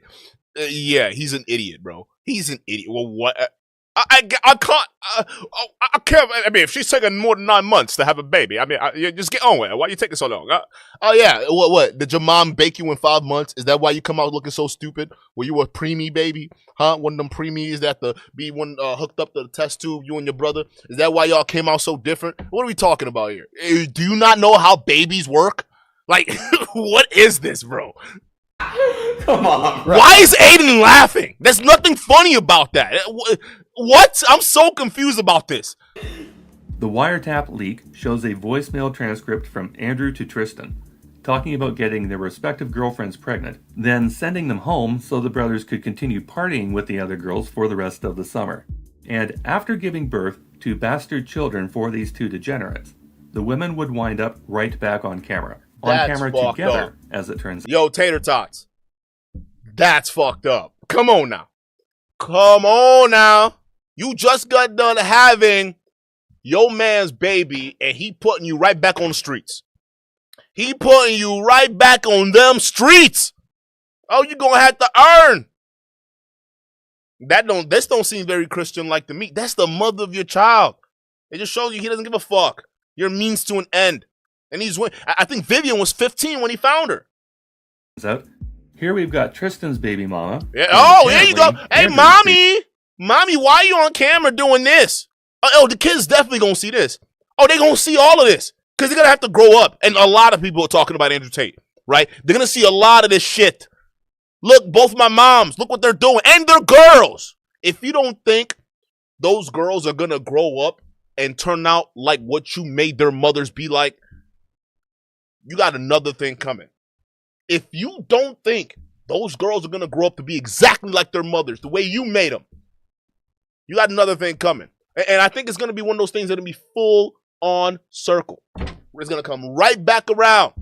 Yeah, he's an idiot, bro. He's an idiot. Well, what? I can't. I can't. I mean, if she's taking more than 9 months to have a baby, I mean, you just get on with it. Why are you taking so long? Oh yeah. What? Did your mom bake you in 5 months? Is that why you come out looking so stupid? Were you a preemie baby? Huh? One of them preemies that be hooked up to the test tube? You and your brother? Is that why y'all came out so different? What are we talking about here? Do you not know how babies work? Like, what is this, bro? Come on, bro. Why is Aiden laughing? There's nothing funny about that. What? I'm so confused about this. The wiretap leak shows a voicemail transcript from Andrew to Tristan, talking about getting their respective girlfriends pregnant, then sending them home so the brothers could continue partying with the other girls for the rest of the summer. And after giving birth to bastard children for these two degenerates, the women would wind up right back on camera. On camera together, as it turns out. Yo, tater tots. That's fucked up. Come on now. Come on now. You just got done having your man's baby, and he putting you right back on the streets. He putting you right back on them streets. Oh, you gonna have to earn. This don't seem very Christian-like to me. That's the mother of your child. It just shows you he doesn't give a fuck. You're means to an end. And I think Vivian was 15 when he found her. Here we've got Tristan's baby mama. Yeah. Oh, there you go. Hey, mommy. Mommy, why are you on camera doing this? Oh, the kids definitely going to see this. Oh, they're going to see all of this. Because they're going to have to grow up. And a lot of people are talking about Andrew Tate, right? They're going to see a lot of this shit. Look, both my moms, look what they're doing. And they're girls. If you don't think those girls are going to grow up and turn out like what you made their mothers be like, you got another thing coming. If you don't think those girls are going to grow up to be exactly like their mothers, the way you made them, you got another thing coming. And I think it's going to be one of those things that will be full on circle, where it's going to come right back around.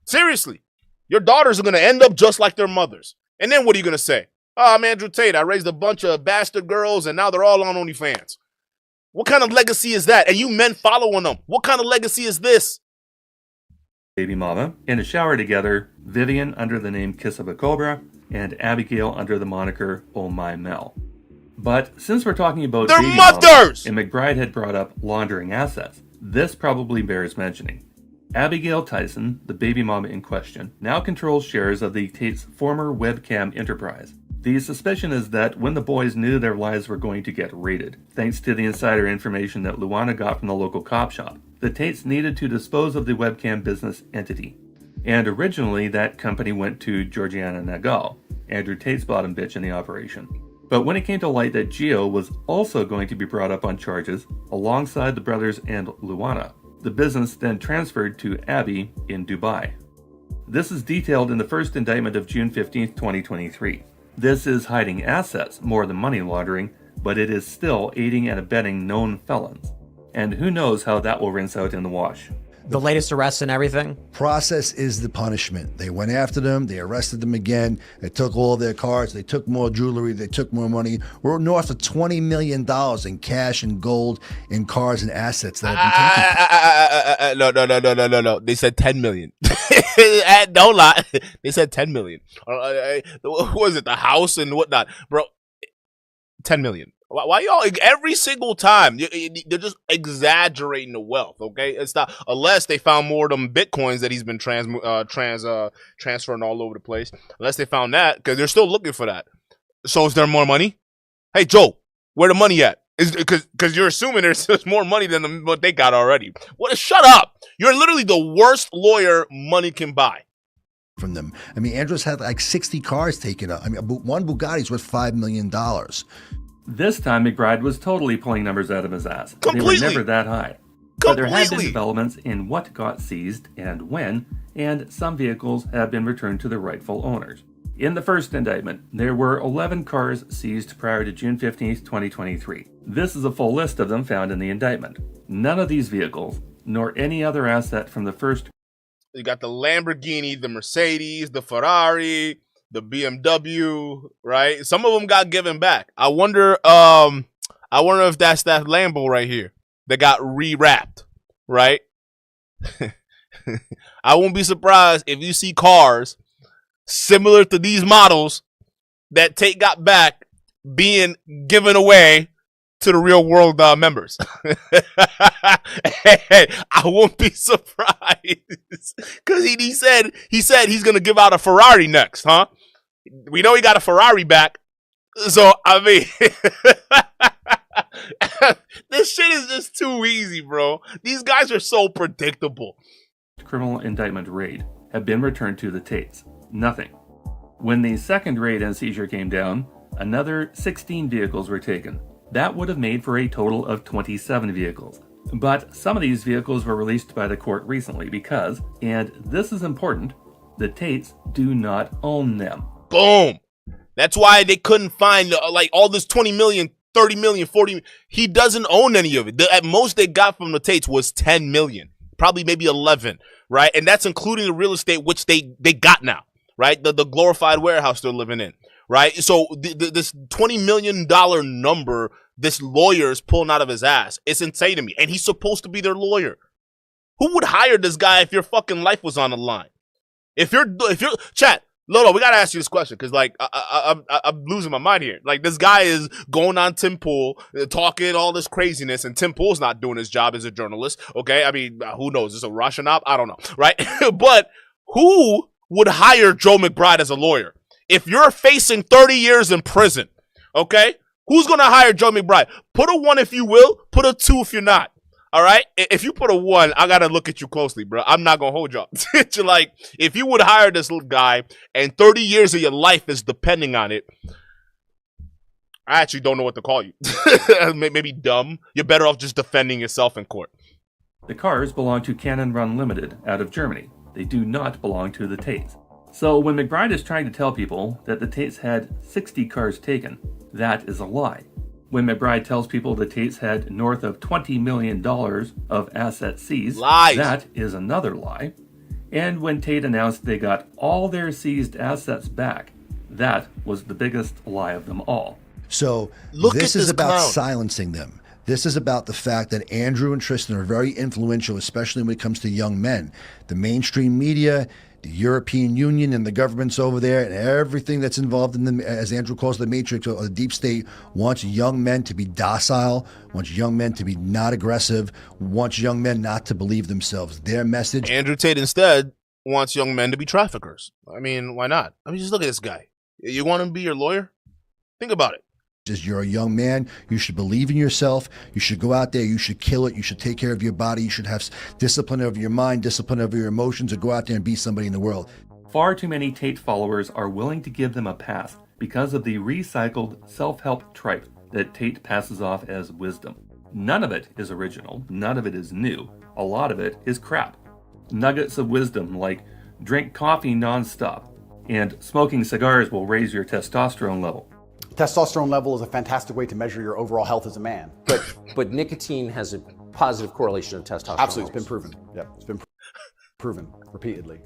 Seriously, your daughters are going to end up just like their mothers. And then what are you going to say? Oh, I'm Andrew Tate. I raised a bunch of bastard girls, and now they're all on OnlyFans. What kind of legacy is that? And you men following them. What kind of legacy is this? Baby mama in a shower together, Vivian under the name Kiss of a Cobra, and Abigail under the moniker Oh My Mel. But since we're talking about their baby mothers, mama, and McBride had brought up laundering assets, this probably bears mentioning. Abigail Tyson, the baby mama in question, now controls shares of the Tate's former webcam enterprise. The suspicion is that when the boys knew their lives were going to get raided, thanks to the insider information that Luana got from the local cop shop, the Tates needed to dispose of the webcam business entity. And originally, that company went to Georgiana Nagal, Andrew Tate's bottom bitch in the operation. But when it came to light that Gio was also going to be brought up on charges alongside the brothers and Luana, the business then transferred to Abby in Dubai. This is detailed in the first indictment of June 15, 2023. This is hiding assets more than money laundering, but it is still aiding and abetting known felons. And who knows how that will rinse out in the wash. the latest arrests and everything? Process is the punishment. They went after them. They arrested them again. They took all their cars. They took more jewelry. They took more money. We're north of $20 million in cash and gold in cars and assets that have been taken. No. They said 10 million. Don't lie. They said 10 million. What was it? The house and whatnot, bro. 10 million. Why y'all every single time they're just exaggerating the wealth? Okay, it's not unless they found more of them bitcoins that he's been transferring all over the place. Unless they found that, because they're still looking for that. So is there more money? Hey Joe, where the money at? Is because you're assuming there's more money than what they got already. What? Shut up! You're literally the worst lawyer money can buy. From them. I mean, Andrew's had like 60 cars taken up. I mean, one Bugatti's worth $5 million. This time, McBride was totally pulling numbers out of his ass. Completely. They were never that high. But there had been developments in what got seized and when, and some vehicles have been returned to their rightful owners. In the first indictment, there were 11 cars seized prior to June 15th, 2023. This is a full list of them found in the indictment. None of these vehicles, nor any other asset from the first. You got the Lamborghini, the Mercedes, the Ferrari, the BMW, right? Some of them got given back. I wonder if that's that Lambo right here that got rewrapped, right? I won't be surprised if you see cars similar to these models that Tate got back being given away to the real world members. Hey, I won't be surprised because he said he's gonna give out a Ferrari next, huh? We know he got a Ferrari back, so I mean, this shit is just too easy, bro. These guys are so predictable. Criminal indictment raid have been returned to the Tates. Nothing. When the second raid and seizure came down, another 16 vehicles were taken. That would have made for a total of 27 vehicles. But some of these vehicles were released by the court recently because, and this is important, the Tates do not own them. Boom. That's why they couldn't find like all this 20 million, 30 million, 40 million. He doesn't own any of it. At most they got from the Tates was 10 million, probably maybe 11, right? And that's including the real estate, which they got now, right? The glorified warehouse they're living in. Right, so this $20 million number, this lawyer is pulling out of his ass. It's insane to me, and he's supposed to be their lawyer. Who would hire this guy if your fucking life was on the line? If you're chat, Lodo, we gotta ask you this question because like I'm losing my mind here. Like this guy is going on Tim Pool, talking all this craziness, and Tim Pool's not doing his job as a journalist. Okay, I mean, who knows? Is this a Russian op? I don't know, right? But who would hire Joe McBride as a lawyer? If you're facing 30 years in prison, okay, who's going to hire Joe McBride? Put a 1 if you will, put a 2 if you're not, all right? If you put a 1, I got to look at you closely, bro. I'm not going to hold y'all. Like, if you would hire this little guy and 30 years of your life is depending on it, I actually don't know what to call you. Maybe dumb. You're better off just defending yourself in court. The cars belong to Cannon Run Limited out of Germany. They do not belong to the Tates. So when McBride is trying to tell people that the Tates had 60 cars taken, that is a lie. When McBride tells people the Tates had north of $20 million of assets seized, Lies. That is another lie. And when Tate announced they got all their seized assets back, that was the biggest lie of them all. So this is about silencing them. This is about the fact that Andrew and Tristan are very influential, especially when it comes to young men. The mainstream media, the European Union and the governments over there and everything that's involved in them, as Andrew calls the matrix or the deep state, wants young men to be docile, wants young men to be not aggressive, wants young men not to believe themselves. Their message. Andrew Tate instead wants young men to be traffickers. I mean, why not? I mean, just look at this guy. You want him to be your lawyer? Think about it. Is you're a young man, you should believe in yourself, you should go out there, you should kill it, you should take care of your body, you should have discipline over your mind, discipline over your emotions, or go out there and be somebody in the world. Far too many Tate followers are willing to give them a pass because of the recycled self-help tripe that Tate passes off as wisdom. None of it is original, none of it is new, a lot of it is crap. Nuggets of wisdom like drink coffee nonstop and smoking cigars will raise your testosterone level. Testosterone level is a fantastic way to measure your overall health as a man. But nicotine has a positive correlation of testosterone. Absolutely, it's been proven. Yep, it's been proven repeatedly.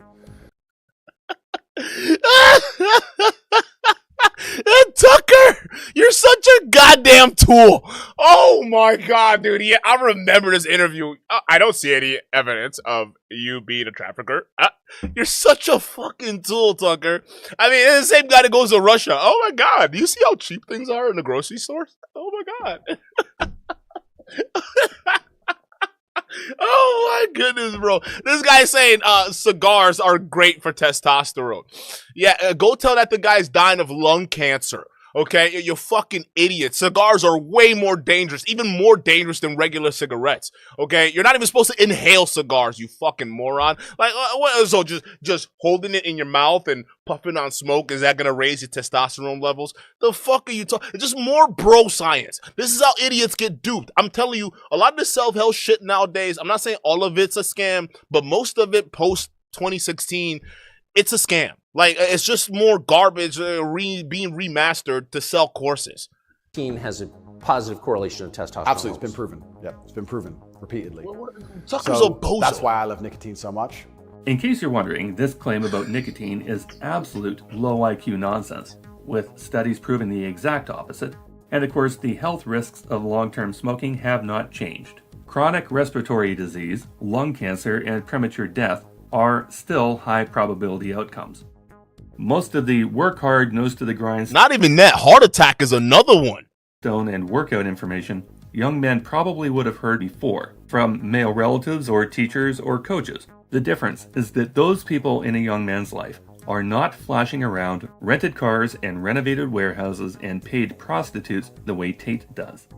Tucker, you're such a goddamn tool. Oh my god, dude. Yeah, I remember this interview. I don't see any evidence of you being a trafficker. You're such a fucking tool, Tucker. I mean, it's the same guy that goes to Russia. Oh my god, do you see how cheap things are in the grocery stores? Oh my god. Oh my goodness, bro. This guy's saying cigars are great for testosterone. Yeah, go tell that the guy's dying of lung cancer. Okay, you fucking idiot. Cigars are way more dangerous, even more dangerous than regular cigarettes. Okay, you're not even supposed to inhale cigars, you fucking moron. Like, what? So just holding it in your mouth and puffing on smoke, is that gonna raise your testosterone levels? The fuck are you talking? It's just more bro science. This is how idiots get duped. I'm telling you, a lot of the self-help shit nowadays, I'm not saying all of it's a scam, but most of it post 2016, it's a scam. Like, it's just more garbage being remastered to sell courses. Nicotine has a positive correlation of testosterone. Absolutely, it's been proven. Yep, it's been proven repeatedly. Tucker's a bozo. That's why I love nicotine so much. In case you're wondering, this claim about nicotine is absolute low IQ nonsense, with studies proving the exact opposite. And of course, the health risks of long-term smoking have not changed. Chronic respiratory disease, lung cancer, and premature death are still high probability outcomes. Most of the work hard, nose to the grind, not even that, heart attack is another one, stone and workout information young men probably would have heard before from male relatives or teachers or coaches. The difference is that those people in a young man's life are not flashing around rented cars and renovated warehouses and paid prostitutes the way Tate does.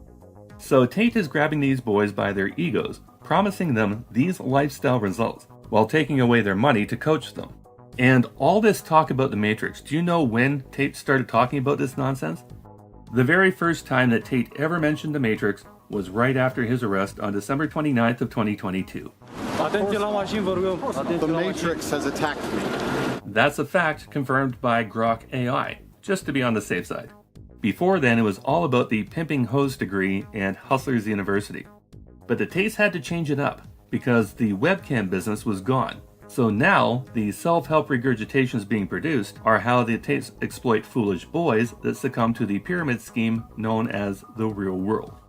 So Tate is grabbing these boys by their egos, promising them these lifestyle results while taking away their money to coach them. And all this talk about the Matrix, do you know when Tate started talking about this nonsense? The very first time that Tate ever mentioned the Matrix was right after his arrest on December 29th of 2022. The Matrix has attacked me. That's a fact confirmed by Grok AI, just to be on the safe side. Before then, it was all about the pimping hose degree and Hustlers University. But the Tates had to change it up because the webcam business was gone. So now, the self-help regurgitations being produced are how the Tates exploit foolish boys that succumb to the pyramid scheme known as the real world.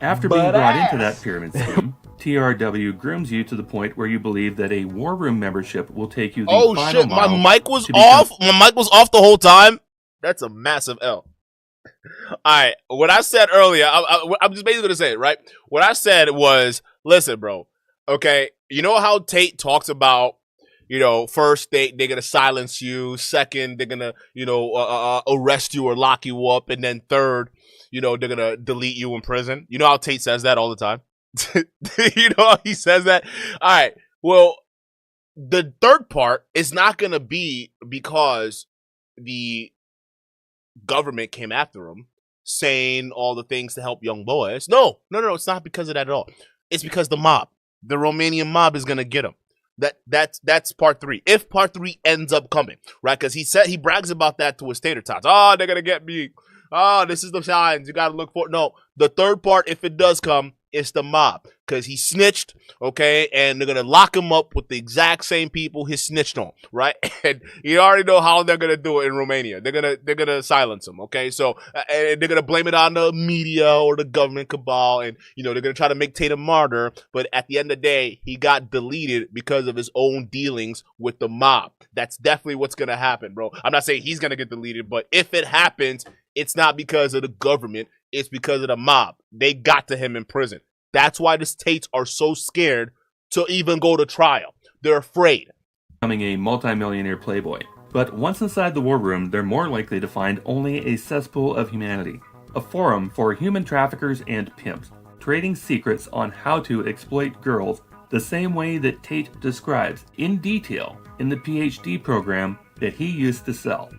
After being brought into that pyramid scheme, TRW grooms you to the point where you believe that a war room membership will take you the final mile. Oh shit, my mic was off? My mic was off the whole time? That's a massive L. Alright, what I said earlier, I'm just basically going to say it, right? What I said was, listen, bro, okay, you know how Tate talks about, you know, first they're going to silence you, second, they're going to, you know, arrest you or lock you up, and then third, you know, they're going to delete you in prison. You know how Tate says that all the time? You know how he says that? All right. Well, the third part is not going to be because the government came after him saying all the things to help young boys. No. It's not because of that at all. It's because the mob, the Romanian mob, is going to get him. That's part 3. If part 3 ends up coming, right? Because he brags about that to his tater tots. Oh, they're gonna get me. Oh, this is the signs you gotta look for. No, the third part, if it does come, it's the mob, because he snitched, okay, and they're gonna lock him up with the exact same people he snitched on, right? And you already know how they're gonna do it in Romania. They're gonna silence him, okay? So and they're gonna blame it on the media or the government cabal, and they're gonna try to make Tate a martyr. But at the end of the day, he got deleted because of his own dealings with the mob. That's definitely what's gonna happen, bro. I'm not saying he's gonna get deleted, but if it happens, it's not because of the government. It's because of the mob. They got to him in prison. That's why the Tates are so scared to even go to trial. They're afraid. Becoming a multimillionaire playboy. But once inside the war room, they're more likely to find only a cesspool of humanity. A forum for human traffickers and pimps, trading secrets on how to exploit girls the same way that Tate describes in detail in the PhD program that he used to sell.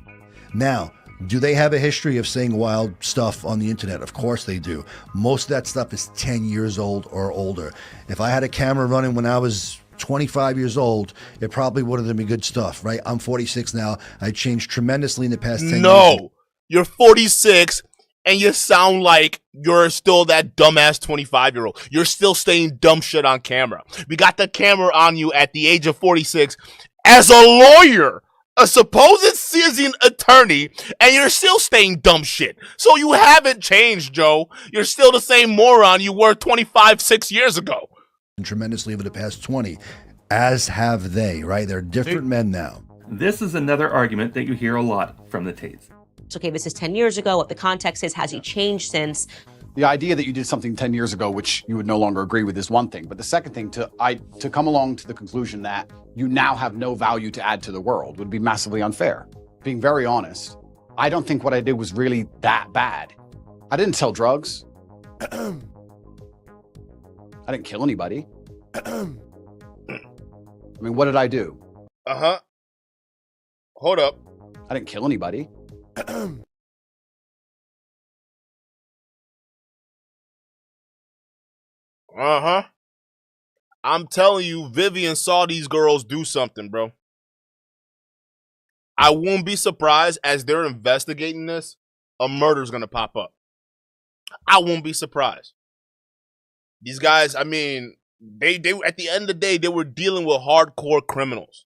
Now, do they have a history of saying wild stuff on the internet? Of course they do. Most of that stuff is 10 years old or older. If I had a camera running when I was 25 years old, it probably wouldn't have been good stuff, right? I'm 46 now. I changed tremendously in the past 10 years. No, you're 46 and you sound like you're still that dumbass 25-year-old. You're still saying dumb shit on camera. We got the camera on you at the age of 46 as a lawyer, a supposed seasoned attorney, and you're still saying dumb shit. So you haven't changed, Joe. You're still the same moron you were 6 years ago. Tremendously over the past 20, as have they, right? They're different men now. This is another argument that you hear a lot from the Tates. Okay, this is 10 years ago. What the context is, has he changed since? The idea that you did something 10 years ago, which you would no longer agree with, is one thing. But the second thing, to come along to the conclusion that you now have no value to add to the world would be massively unfair. Being very honest, I don't think what I did was really that bad. I didn't sell drugs. I didn't kill anybody. I mean, what did I do? Uh-huh. Hold up. I didn't kill anybody. Uh-huh. I'm telling you, Vivian saw these girls do something, bro. I won't be surprised as they're investigating this, a murder's gonna pop up. I won't be surprised. These guys, I mean, they at the end of the day, they were dealing with hardcore criminals.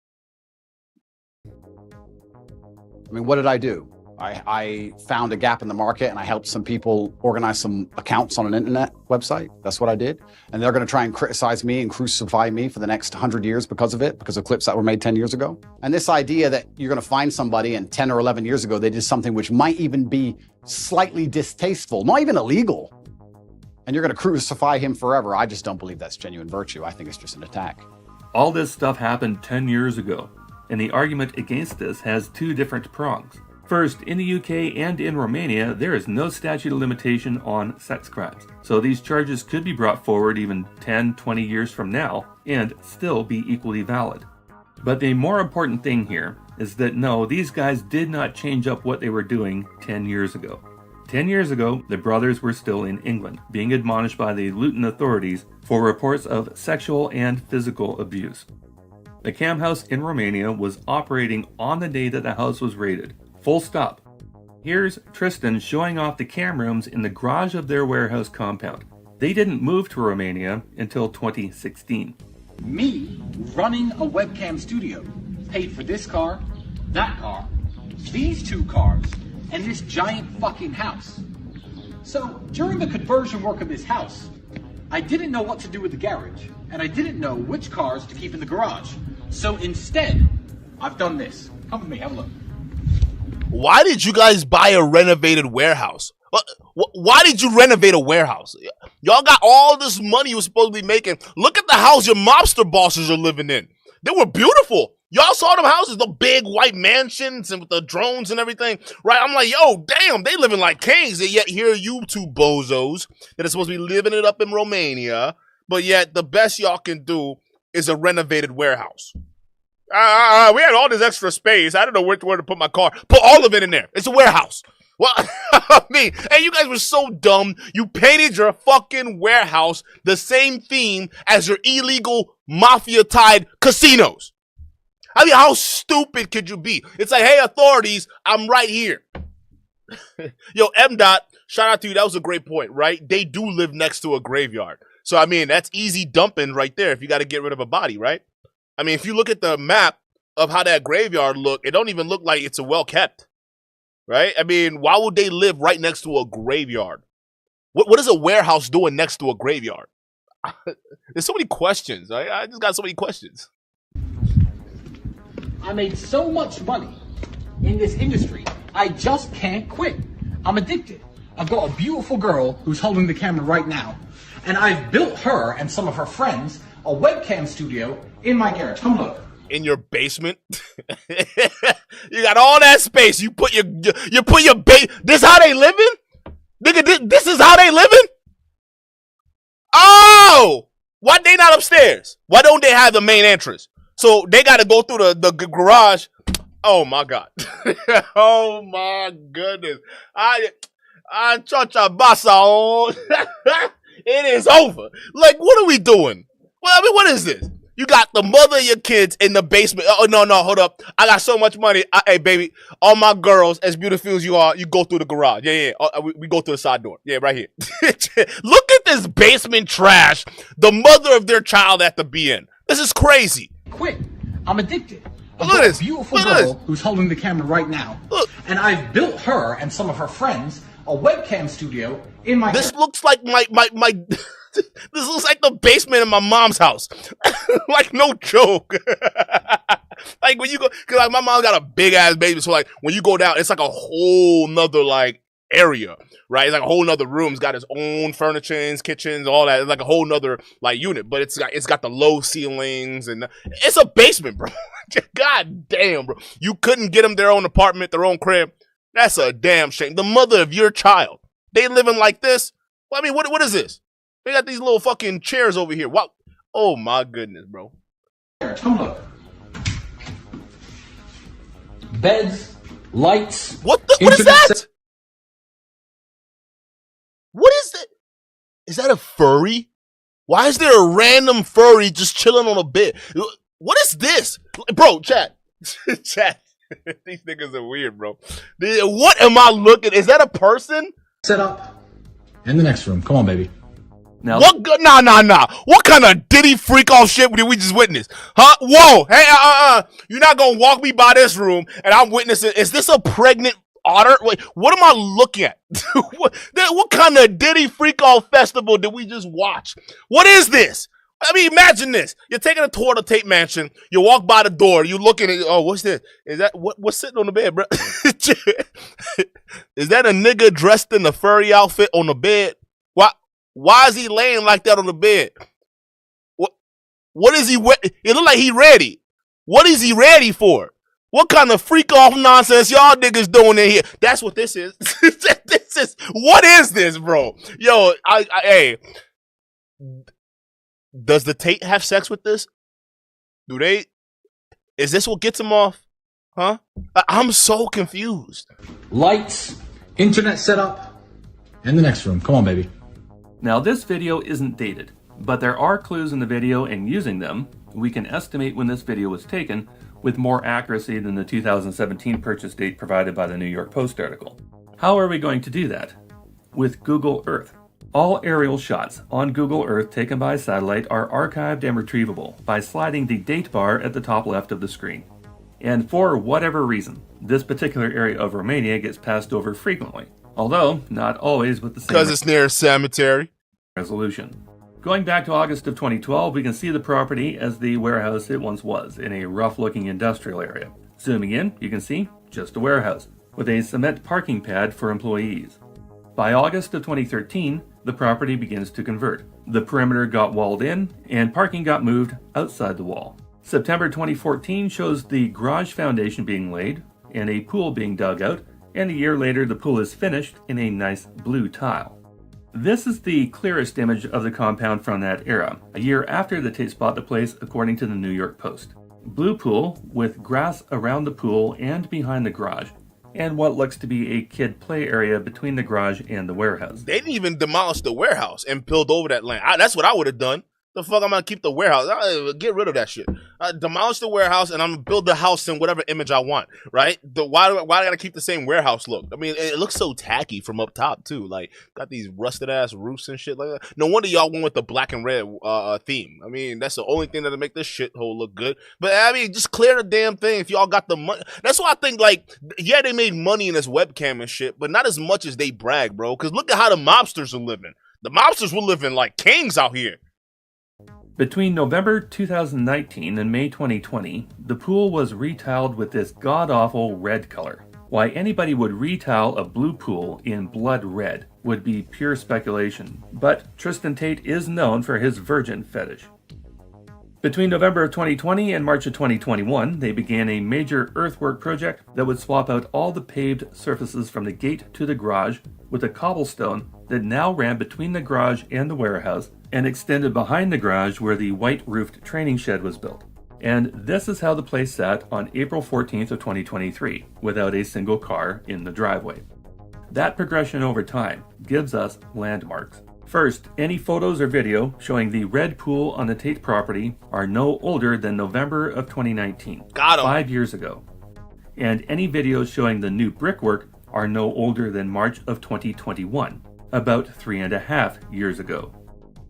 I mean, what did I do? I found a gap in the market and I helped some people organize some accounts on an internet website. That's what I did. And they're going to try and criticize me and crucify me for the next 100 years because of it, because of clips that were made 10 years ago. And this idea that you're going to find somebody and 10 or 11 years ago, they did something which might even be slightly distasteful, not even illegal, and you're going to crucify him forever. I just don't believe that's genuine virtue. I think it's just an attack. All this stuff happened 10 years ago, and the argument against this has two different prongs. First, in the UK and in Romania, there is no statute of limitation on sex crimes. So these charges could be brought forward even 10, 20 years from now and still be equally valid. But the more important thing here is that no, these guys did not change up what they were doing 10 years ago. 10 years ago, the brothers were still in England, being admonished by the Luton authorities for reports of sexual and physical abuse. The cam house in Romania was operating on the day that the house was raided. Full stop. Here's Tristan showing off the cam rooms in the garage of their warehouse compound. They didn't move to Romania until 2016. Me running a webcam studio paid for this car, that car, these two cars, and this giant fucking house. So during the conversion work of this house, I didn't know what to do with the garage, and I didn't know which cars to keep in the garage. So instead, I've done this. Come with me, have a look. Why did you guys buy a renovated warehouse? Why did you renovate a warehouse? Y'all got all this money you were supposed to be making. Look at the house your mobster bosses are living in. They were beautiful. Y'all saw them houses, the big white mansions and with the drones and everything, right? I'm like, yo, damn, they living like kings. And yet here are you two bozos that are supposed to be living it up in Romania, but yet the best y'all can do is a renovated warehouse. We had all this extra space. I don't know where to put my car. Put all of it in there. It's a warehouse. Well, I mean, and you guys were so dumb. You painted your fucking warehouse the same theme as your illegal mafia-tied casinos. I mean, how stupid could you be? It's like, hey, authorities, I'm right here. Yo, MDOT, shout out to you. That was a great point, right? They do live next to a graveyard. So, I mean, that's easy dumping right there if you got to get rid of a body, right? I mean, if you look at the map of how that graveyard look, it don't even look like it's a well-kept. Right? I mean, why would they live right next to a graveyard? What is a warehouse doing next to a graveyard? There's so many questions. Right? I just got so many questions. I made so much money in this industry, I just can't quit. I'm addicted. I've got a beautiful girl who's holding the camera right now, and I've built her and some of her friends a webcam studio in my garage. Come look. In your basement, you got all that space. You put your This how they living, nigga. This is how they living. Oh, why they not upstairs? Why don't they have the main entrance? So they got to go through the garage. Oh my god. Oh my goodness. I chacha basa on. It is over. Like, what are we doing? Well, I mean, what is this? You got the mother of your kids in the basement. Oh, no, hold up. I got so much money. Hey, baby, all my girls, as beautiful as you are, you go through the garage. Yeah. We go through the side door. Yeah, right here. Look at this basement trash the mother of their child had to be in. This is crazy. Quit. I'm addicted. Look at this. Beautiful girl who's holding the camera right now. Look. And I've built her and some of her friends a webcam studio in my This looks like my this looks like the basement in my mom's house. Like, no joke. Like, when you go, because like, my mom got a big ass basement, so like when you go down, it's like a whole nother like area, right? It's like a whole nother room. It's got its own furnishings, kitchens, all that. It's like a whole nother like unit, but it's got the low ceilings, and it's a basement, bro. God damn, bro. You couldn't get them their own apartment, their own crib. That's a damn shame. The mother of your child, they living like this? Well, I mean, what is this? They got these little fucking chairs over here. Wow. Oh my goodness, bro. Come look. Beds, lights. What is that? What is that? Is that a furry? Why is there a random furry just chilling on a bed? What is this? Bro, chat. Chat. These niggas are weird, bro. What am I looking? Is that a person? Set up in the next room. Come on, baby. Now, Nah. What kind of Diddy freak off shit did we just witness? Huh? Whoa. Hey, You're not gonna walk me by this room and I'm witnessing. Is this a pregnant otter? Wait, what am I looking at? What kind of Diddy freak off festival did we just watch? What is this? I mean, imagine this. You're taking a tour of the Tate Mansion. You walk by the door. You looking at, oh, what's this? Is that what's sitting on the bed, bro? Is that a nigga dressed in a furry outfit on the bed? Why is he laying like that on the bed? What is he? It look like he ready. What is he ready for? What kind of freak off nonsense y'all niggas doing in here? That's what this is. What is this, bro? Yo, hey. Does the Tate have sex with this? Is this what gets him off? Huh? I'm so confused. Lights, internet setup, in the next room. Come on, baby. Now, this video isn't dated, but there are clues in the video, and using them, we can estimate when this video was taken with more accuracy than the 2017 purchase date provided by the New York Post article. How are we going to do that? With Google Earth. All aerial shots on Google Earth taken by satellite are archived and retrievable by sliding the date bar at the top left of the screen. And for whatever reason, this particular area of Romania gets passed over frequently, although not always with the same because it's near a cemetery resolution. Going back to August of 2012, we can see the property as the warehouse it once was, in a rough-looking industrial area. Zooming in, you can see just a warehouse, with a cement parking pad for employees. By August of 2013, the property begins to convert. The perimeter got walled in, and parking got moved outside the wall. September 2014 shows the garage foundation being laid, and a pool being dug out, and a year later the pool is finished in a nice blue tile. This is the clearest image of the compound from that era, a year after the Tates bought the place, according to the New York Post. Blue pool with grass around the pool and behind the garage, and what looks to be a kid play area between the garage and the warehouse. They didn't even demolish the warehouse and build over that land. That's what I would have done. The fuck, I'm gonna keep the warehouse. Get rid of that shit. Demolish the warehouse, and I'm gonna build the house in whatever image I want. Right? Why do I gotta keep the same warehouse look? I mean, it looks so tacky from up top too. Like, got these rusted ass roofs and shit like that. No wonder y'all went with the black and red theme. I mean, that's the only thing that'll make this shithole look good. But I mean, just clear the damn thing if y'all got the money. That's why I think, like, yeah, they made money in this webcam and shit, but not as much as they brag, bro. Because look at how the mobsters are living. The mobsters were living like kings out here. Between November 2019 and May 2020, the pool was retiled with this god-awful red color. Why anybody would retile a blue pool in blood red would be pure speculation, but Tristan Tate is known for his virgin fetish. Between November of 2020 and March of 2021, they began a major earthwork project that would swap out all the paved surfaces from the gate to the garage with a cobblestone that now ran between the garage and the warehouse and extended behind the garage where the white-roofed training shed was built. And this is how the place sat on April 14th of 2023, without a single car in the driveway. That progression over time gives us landmarks. First, any photos or video showing the red pool on the Tate property are no older than November of 2019, 5 years ago. And any videos showing the new brickwork are no older than March of 2021, about 3.5 years ago.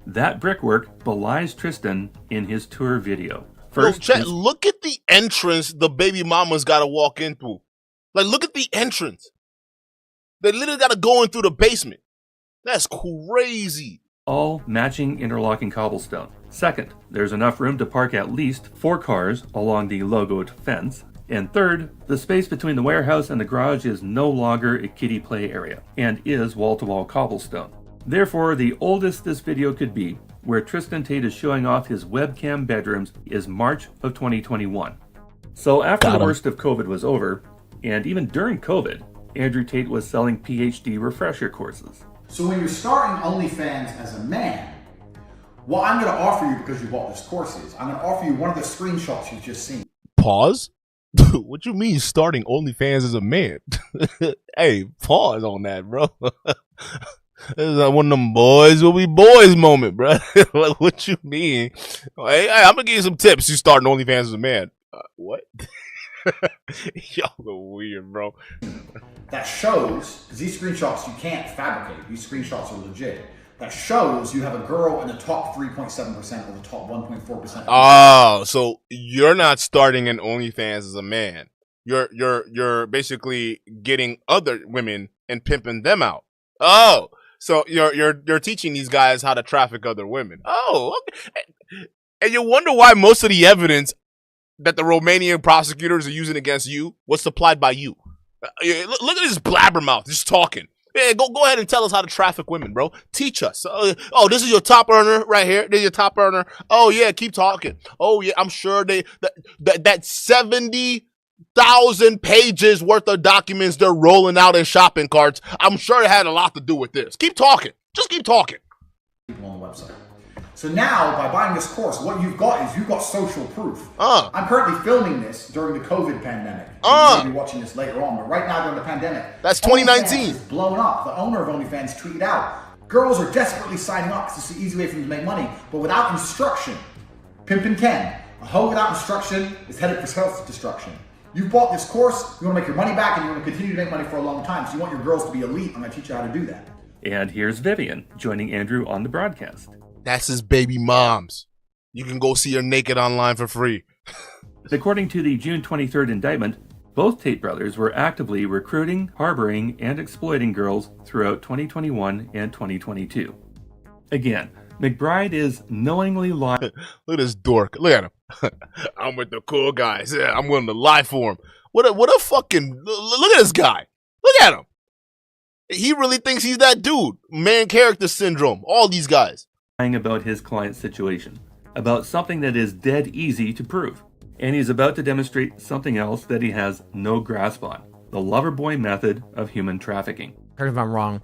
That brickwork belies Tristan in his tour video. First, Chet, look at the entrance the baby mama's got to walk in through. Like, look at the entrance. They literally got to go in through the basement. That's crazy. All matching interlocking cobblestone. Second, there's enough room to park at least 4 cars along the logoed fence. And third, the space between the warehouse and the garage is no longer a kiddie play area and is wall-to-wall cobblestone. Therefore, the oldest this video could be, where Tristan Tate is showing off his webcam bedrooms, is March of 2021. So after the worst of COVID was over, and even during COVID, Andrew Tate was selling PhD refresher courses. So when you're starting OnlyFans as a man, what I'm going to offer you, because you bought this course, is I'm going to offer you one of the screenshots you've just seen. Pause? What you mean starting OnlyFans as a man? Hey, pause on that, bro. This is like one of them boys will be boys moment, bro. Like, what you mean? Hey, I'm gonna give you some tips. You starting OnlyFans as a man. What? Y'all are weird, bro. That shows, because these screenshots you can't fabricate. These screenshots are legit. That shows you have a girl in the top 3.7% or the top 1.4%. Oh, so you're not starting an OnlyFans as a man. You're basically getting other women and pimping them out. Oh. So you're teaching these guys how to traffic other women. Oh, okay. And you wonder why most of the evidence that the Romanian prosecutors are using against you was supplied by you. Look at this blabbermouth just talking. Yeah, go ahead and tell us how to traffic women, bro. Teach us. Oh, this is your top earner right here. This is your top earner. Oh yeah, keep talking. Oh yeah, I'm sure that 70,000 pages worth of documents they're rolling out in shopping carts. I'm sure it had a lot to do with this. Keep talking. Just keep talking. People on the website. So now, by buying this course, what you've got is you've got social proof. I'm currently filming this during the COVID pandemic. You may be watching this later on, but right now during the pandemic, that's 2019. It's blown up. The owner of OnlyFans tweeted out, girls are desperately signing up because it's the easy way for them to make money, but without instruction. Pimpin' Ken, a hoe without instruction is headed for self-destruction. You bought this course, you want to make your money back, and you want to continue to make money for a long time, so you want your girls to be elite. I'm going to teach you how to do that. And here's Vivian joining Andrew on the broadcast. That's his baby moms. You can go see her naked online for free. According to the June 23rd indictment, both Tate brothers were actively recruiting, harboring, and exploiting girls throughout 2021 and 2022. Again, McBride is knowingly lying. Look at this dork. Look at him. I'm with the cool guys. Yeah, I'm willing to lie for him. What a fucking... Look at this guy. Look at him. He really thinks he's that dude. Man character syndrome. All these guys. About his client's situation, about something that is dead easy to prove. And he's about to demonstrate something else that he has no grasp on, the lover boy method of human trafficking. Correct me if I'm wrong,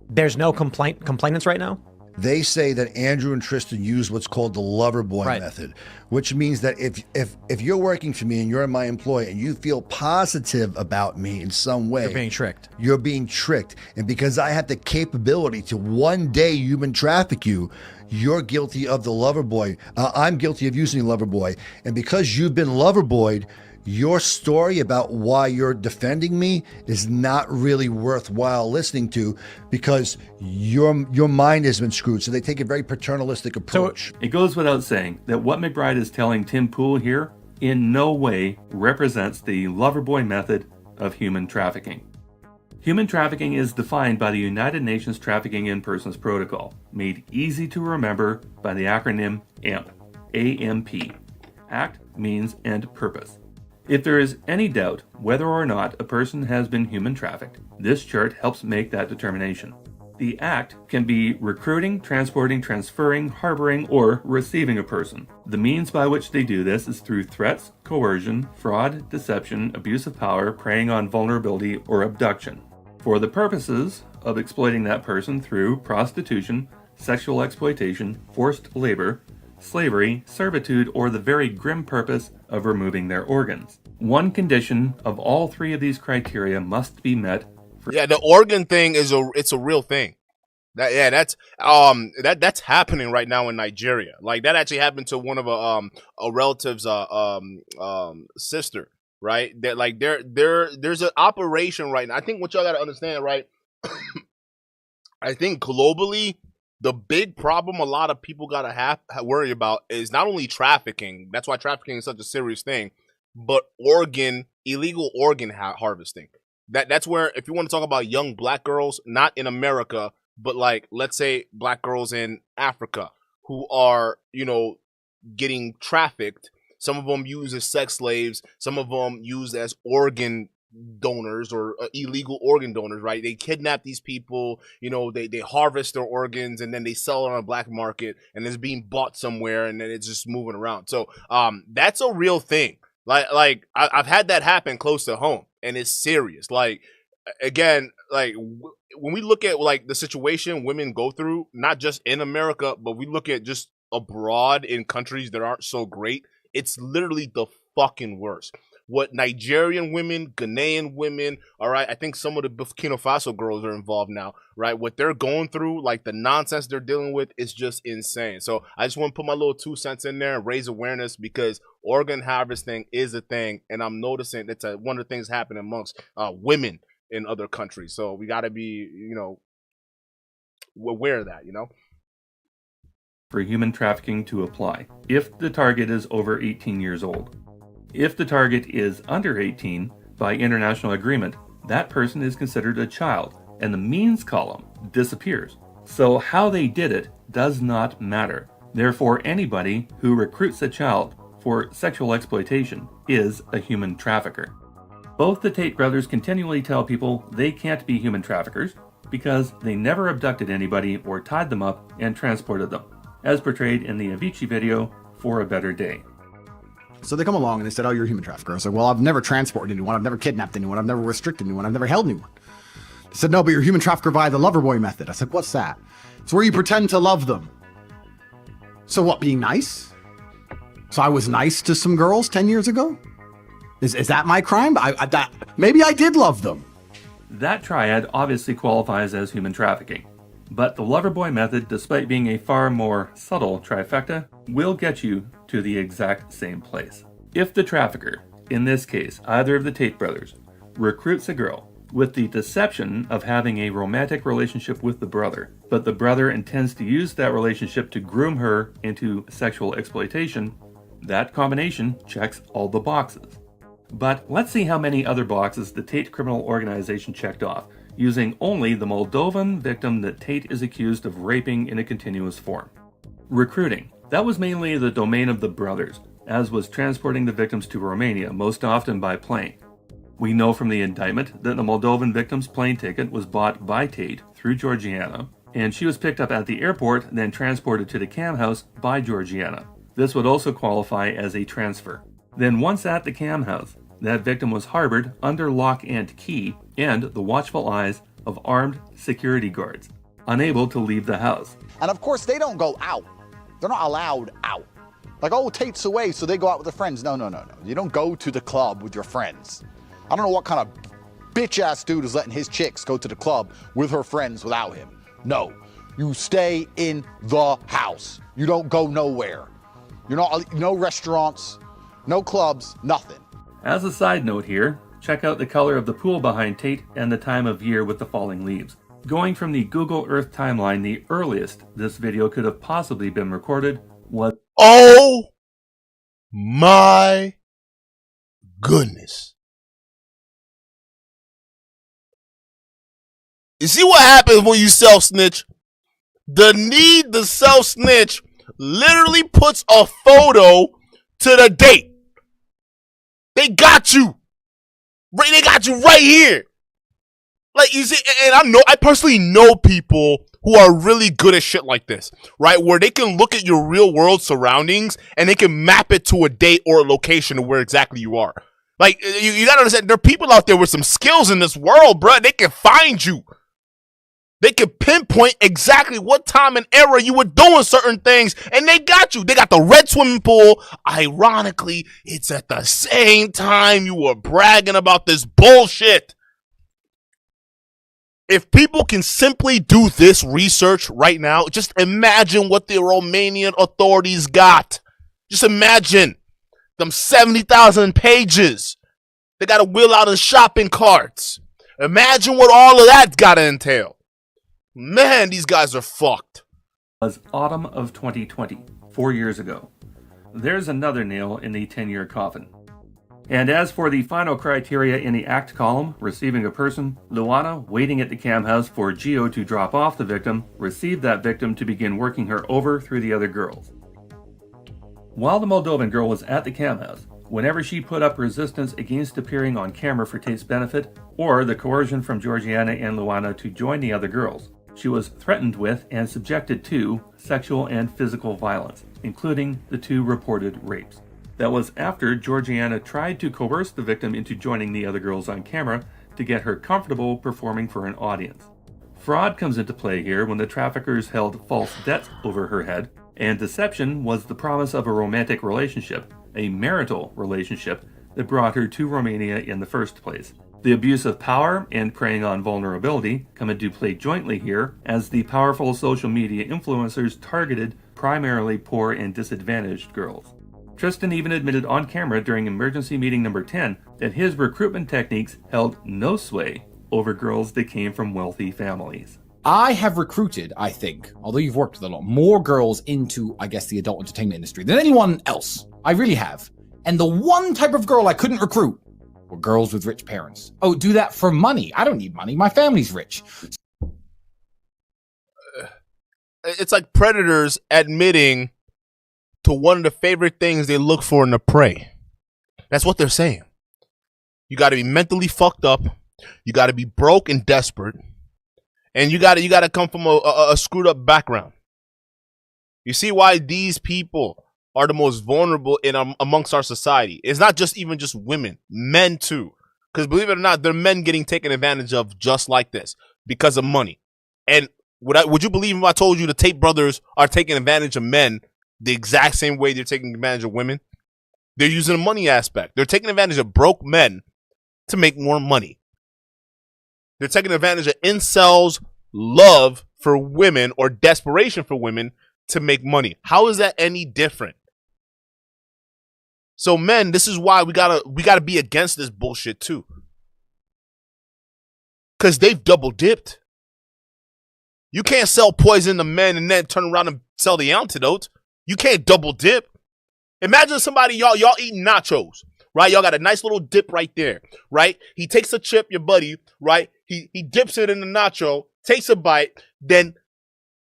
there's no complainants right now? They say that Andrew and Tristan use what's called the lover boy method, which means that if you're working for me and you're my employee and you feel positive about me in some way, You're being tricked. You're being tricked. And because I have the capability to one day human traffic you, you're guilty of the lover boy. I'm guilty of using lover boy. And because you've been lover boyed, your story about why you're defending me is not really worthwhile listening to because your mind has been screwed. So they take a very paternalistic approach. It goes without saying that what McBride is telling Tim Pool here in no way represents the loverboy method of human trafficking. Human trafficking is defined by the United Nations Trafficking in Persons Protocol, made easy to remember by the acronym AMP, A-M-P. Act, means, and purpose. If there is any doubt whether or not a person has been human trafficked, this chart helps make that determination. The act can be recruiting, transporting, transferring, harboring, or receiving a person. The means by which they do this is through threats, coercion, fraud, deception, abuse of power, preying on vulnerability, or abduction, for the purposes of exploiting that person through prostitution, sexual exploitation, forced labor, slavery, servitude, or the very grim purpose of removing their organs. One condition of all three of these criteria must be met. Yeah, the organ thing it's a real thing. That's happening right now in Nigeria. Like that actually happened to one of a relative's sister, right? That like there's an operation right now. I think what y'all gotta understand, right? I think globally, the big problem a lot of people gotta worry about is not only trafficking. That's why trafficking is such a serious thing, but illegal organ harvesting. That's where, if you want to talk about young black girls, not in America, but like let's say black girls in Africa who are getting trafficked. Some of them used as sex slaves. Some of them used as organ donors or illegal organ donors, right? They kidnap these people, they harvest their organs and then they sell it on a black market and it's being bought somewhere and then it's just moving around. So that's a real thing. Like I've had that happen close to home and it's serious. Like again, like when we look at like the situation women go through, not just in America, but we look at just abroad in countries that aren't so great, it's literally the fucking worst. What Nigerian women, Ghanaian women, all right, I think some of the Burkina Faso girls are involved now, right? What they're going through, like the nonsense they're dealing with is just insane. So I just want to put my little 2 cents in there and raise awareness because organ harvesting is a thing. And I'm noticing that's one of the things happening amongst women in other countries. So we got to be, aware of that, For human trafficking to apply, if the target is over 18 years old. If the target is under 18, by international agreement, that person is considered a child, and the means column disappears. So how they did it does not matter. Therefore, anybody who recruits a child for sexual exploitation is a human trafficker. Both the Tate brothers continually tell people they can't be human traffickers because they never abducted anybody or tied them up and transported them, as portrayed in the Avicii video, For a Better Day. So they come along and they said, oh, you're a human trafficker. I was like, well, I've never transported anyone. I've never kidnapped anyone. I've never restricted anyone. I've never held anyone. They said, no, but you're a human trafficker via the lover boy method. I said, what's that? It's where you pretend to love them. So what, being nice? So I was nice to some girls 10 years ago? Is that my crime? Maybe I did love them. That triad obviously qualifies as human trafficking. But the loverboy method, despite being a far more subtle trifecta, will get you to the exact same place. If the trafficker, in this case either of the Tate brothers, recruits a girl with the deception of having a romantic relationship with the brother, but the brother intends to use that relationship to groom her into sexual exploitation, that combination checks all the boxes. But let's see how many other boxes the Tate criminal organization checked off, using only the Moldovan victim that Tate is accused of raping in a continuous form. Recruiting. That was mainly the domain of the brothers, as was transporting the victims to Romania, most often by plane. We know from the indictment that the Moldovan victim's plane ticket was bought by Tate through Georgiana, and she was picked up at the airport, then transported to the cam house by Georgiana. This would also qualify as a transfer. Then once at the cam house, that victim was harbored under lock and key and the watchful eyes of armed security guards. unable to leave the house. And of course, they don't go out. They're not allowed out. Like, oh, Tate's away, so they go out with their friends. No. You don't go to the club with your friends. I don't know what kind of bitch-ass dude is letting his chicks go to the club with her friends without him. No, you stay in the house. You don't go nowhere. You're not, no restaurants, no clubs, nothing. As a side note here, check out the color of the pool behind Tate and the time of year with the falling leaves. Going from the Google Earth timeline, the earliest this video could have possibly been recorded was... Oh my goodness. You see what happens when you self-snitch? The need to self-snitch literally puts a photo to the date. They got you. They got you right here. Like, you see, and I personally know people who are really good at shit like this, right? Where they can look at your real world surroundings and they can map it to a date or a location of where exactly you are. Like, you gotta understand, there are people out there with some skills in this world, bro. They can find you. They can pinpoint exactly what time and era you were doing certain things, and they got you. They got the red swimming pool. Ironically, it's at the same time you were bragging about this bullshit. If people can simply do this research right now, just imagine what the Romanian authorities got. Just imagine them 70,000 pages. They got to wheel out in shopping carts. Imagine what all of that's got to entail. Man, these guys are fucked. Was autumn of 2020, 4 years ago. There's another nail in the 10-year coffin. And as for the final criteria in the ACT column, receiving a person, Luana, waiting at the cam house for Gio to drop off the victim, received that victim to begin working her over through the other girls. While the Moldovan girl was at the cam house, whenever she put up resistance against appearing on camera for Tate's benefit, or the coercion from Georgiana and Luana to join the other girls, she was threatened with and subjected to sexual and physical violence, including the 2 reported rapes. That was after Georgiana tried to coerce the victim into joining the other girls on camera to get her comfortable performing for an audience. Fraud comes into play here when the traffickers held false debts over her head, and deception was the promise of a romantic relationship, a marital relationship, that brought her to Romania in the first place. The abuse of power and preying on vulnerability come into play jointly here, as the powerful social media influencers targeted primarily poor and disadvantaged girls. Tristan even admitted on camera during emergency meeting number 10 that his recruitment techniques held no sway over girls that came from wealthy families. I have recruited, I think, although you've worked with a lot, more girls into, I guess, the adult entertainment industry than anyone else. I really have. And the one type of girl I couldn't recruit were girls with rich parents. Oh, do that for money. I don't need money. My family's rich. It's like predators admitting to one of the favorite things they look for in the prey. That's what they're saying. You got to be mentally fucked up. You got to be broke and desperate. And you got to come from a screwed up background. You see why these people are the most vulnerable in amongst our society. It's not just even just women, men too. Because believe it or not, there are men getting taken advantage of just like this because of money. And would you believe if I told you the Tate brothers are taking advantage of men the exact same way they're taking advantage of women? They're using the money aspect. They're taking advantage of broke men to make more money. They're taking advantage of incels' love for women or desperation for women to make money. How is that any different? So men, this is why we gotta be against this bullshit too. Cause they've double dipped. You can't sell poison to men and then turn around and sell the antidote. You can't double dip. Imagine somebody, y'all eating nachos, right? Y'all got a nice little dip right there, right? He takes a chip, your buddy, right? He dips it in the nacho, takes a bite, then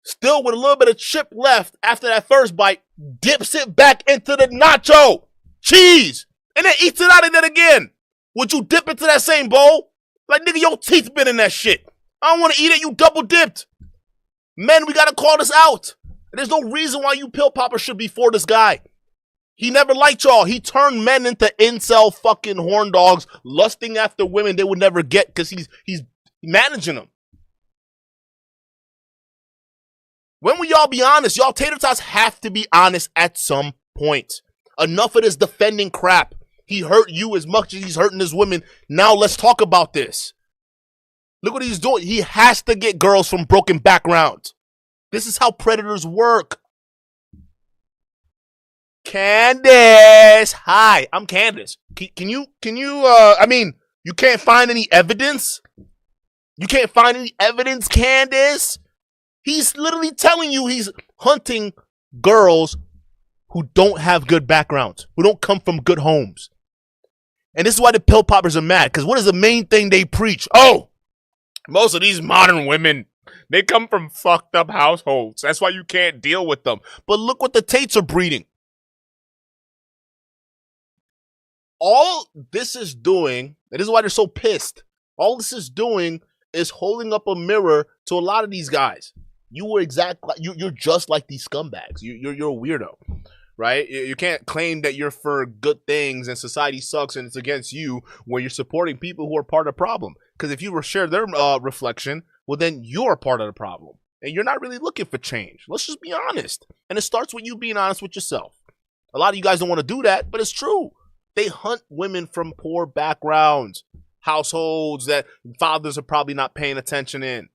still with a little bit of chip left after that first bite, dips it back into the nacho. Cheese. And then eats it out of it again. Would you dip into that same bowl? Like, nigga, your teeth been in that shit. I don't want to eat it. You double dipped. Men, we got to call this out. There's no reason why you pill poppers should be for this guy. He never liked y'all. He turned men into incel fucking horn dogs, lusting after women they would never get because he's managing them. When will y'all be honest? Y'all tater tots have to be honest at some point. Enough of this defending crap. He hurt you as much as he's hurting his women. Now let's talk about this. Look what he's doing. He has to get girls from broken backgrounds. This is how predators work. Candace. Hi, I'm Candace. Can you, I mean, you can't find any evidence? You can't find any evidence, Candace? He's literally telling you he's hunting girls who don't have good backgrounds, who don't come from good homes. And this is why the pill poppers are mad, because what is the main thing they preach? Oh, most of these modern women, they come from fucked up households. That's why you can't deal with them. But look what the Tates are breeding. All this is doing, and this is why they're so pissed, all this is doing is holding up a mirror to a lot of these guys. You were you're just like these scumbags. You're a weirdo, right? You can't claim that you're for good things and society sucks and it's against you when you're supporting people who are part of the problem. Because if you share their reflection, well, then you're part of the problem. And you're not really looking for change. Let's just be honest. And it starts with you being honest with yourself. A lot of you guys don't want to do that, but it's true. They hunt women from poor backgrounds, households that fathers are probably not paying attention in.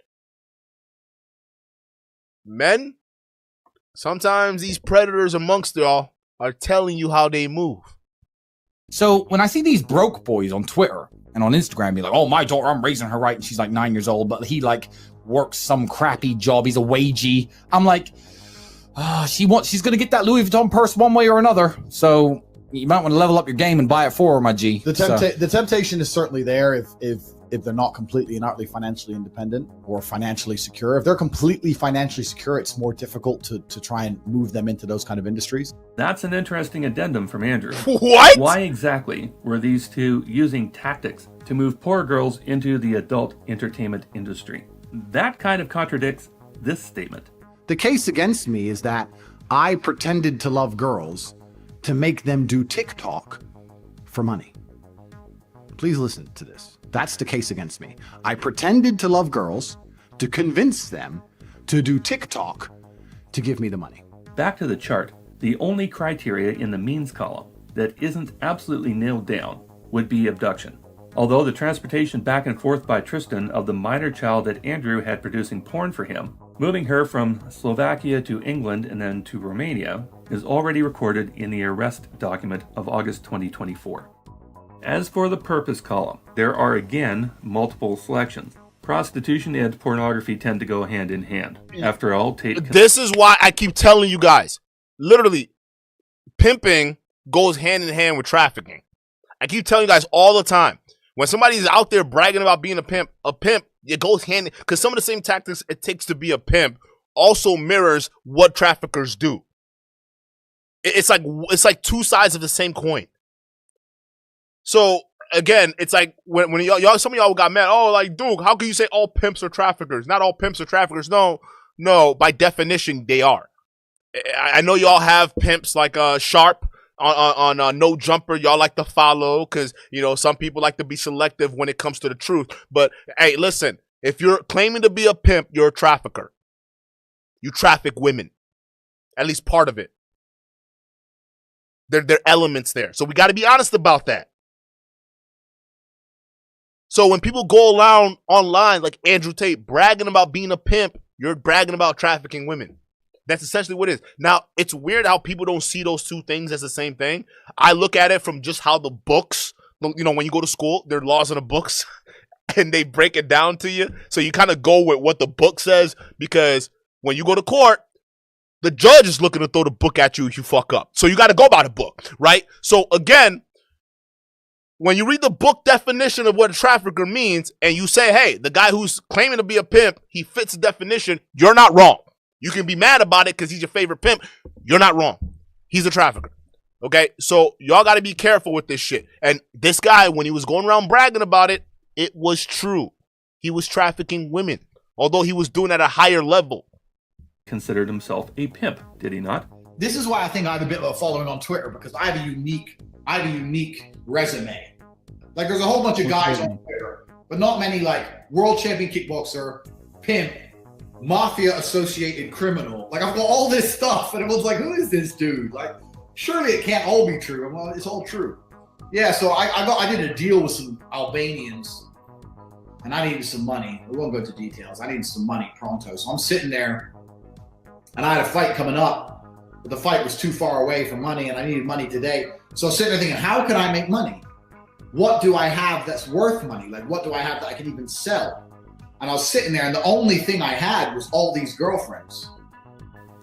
Men, sometimes these predators amongst y'all are telling you how they move. So when I see these broke boys on Twitter and on Instagram be like, oh, my daughter, I'm raising her right, and she's like 9 years old, but he like works some crappy job, he's a wagey. I'm like, she's gonna get that Louis Vuitton purse one way or another. So you might want to level up your game and buy it for her, my G. The temptation is certainly there if they're not completely and utterly financially independent or financially secure. If they're completely financially secure, it's more difficult to try and move them into those kind of industries. That's an interesting addendum from Andrew. What? Why exactly were these two using tactics to move poor girls into the adult entertainment industry? That kind of contradicts this statement. The case against me is that I pretended to love girls to make them do TikTok for money. Please listen to this. That's the case against me. I pretended to love girls to convince them to do TikTok to give me the money. Back to the chart. The only criteria in the means column that isn't absolutely nailed down would be abduction. Although the transportation back and forth by Tristan of the minor child that Andrew had producing porn for him, moving her from Slovakia to England and then to Romania, is already recorded in the arrest document of August 2024. As for the purpose column, there are again multiple selections. Prostitution and pornography tend to go hand in hand. After all, Tate... This is why I keep telling you guys, literally, pimping goes hand in hand with trafficking. I keep telling you guys all the time. When somebody's out there bragging about being a pimp, it goes hand in, because some of the same tactics it takes to be a pimp also mirrors what traffickers do. It's like two sides of the same coin. So again, it's like when y'all some of y'all got mad. Oh, like Duke, how can you say all pimps are traffickers? Not all pimps are traffickers. No, by definition they are. I know y'all have pimps like Sharp on No Jumper. Y'all like to follow because some people like to be selective when it comes to the truth. But hey, listen, if you're claiming to be a pimp, you're a trafficker. You traffic women, at least part of it. There are elements there. So we got to be honest about that. So when people go around online like Andrew Tate bragging about being a pimp, you're bragging about trafficking women. That's essentially what it is. Now, it's weird how people don't see those two things as the same thing. I look at it from just how the books, when you go to school, there are laws in the books and they break it down to you. So you kind of go with what the book says, because when you go to court, the judge is looking to throw the book at you if you fuck up. So you got to go by the book, right? So again, when you read the book definition of what a trafficker means and you say, hey, the guy who's claiming to be a pimp, he fits the definition, you're not wrong. You can be mad about it because he's your favorite pimp. You're not wrong. He's a trafficker. Okay? So y'all got to be careful with this shit. And this guy, when he was going around bragging about it, it was true. He was trafficking women, although he was doing it at a higher level. Considered himself a pimp, did he not? This is why I think I have a bit of a following on Twitter, because I have a unique resume. Like, there's a whole bunch of guys on Twitter, but not many like world champion kickboxer, pimp, mafia associated criminal. Like, I've got all this stuff, and everyone's like, who is this dude? Like, surely it can't all be true. I'm like, it's all true. Yeah, so I did a deal with some Albanians, and I needed some money. We won't go into details. I needed some money pronto. So I'm sitting there, and I had a fight coming up, but the fight was too far away for money, and I needed money today. So I was sitting there thinking, how can I make money? What do I have that's worth money? Like, what do I have that I can even sell? And I was sitting there, and the only thing I had was all these girlfriends.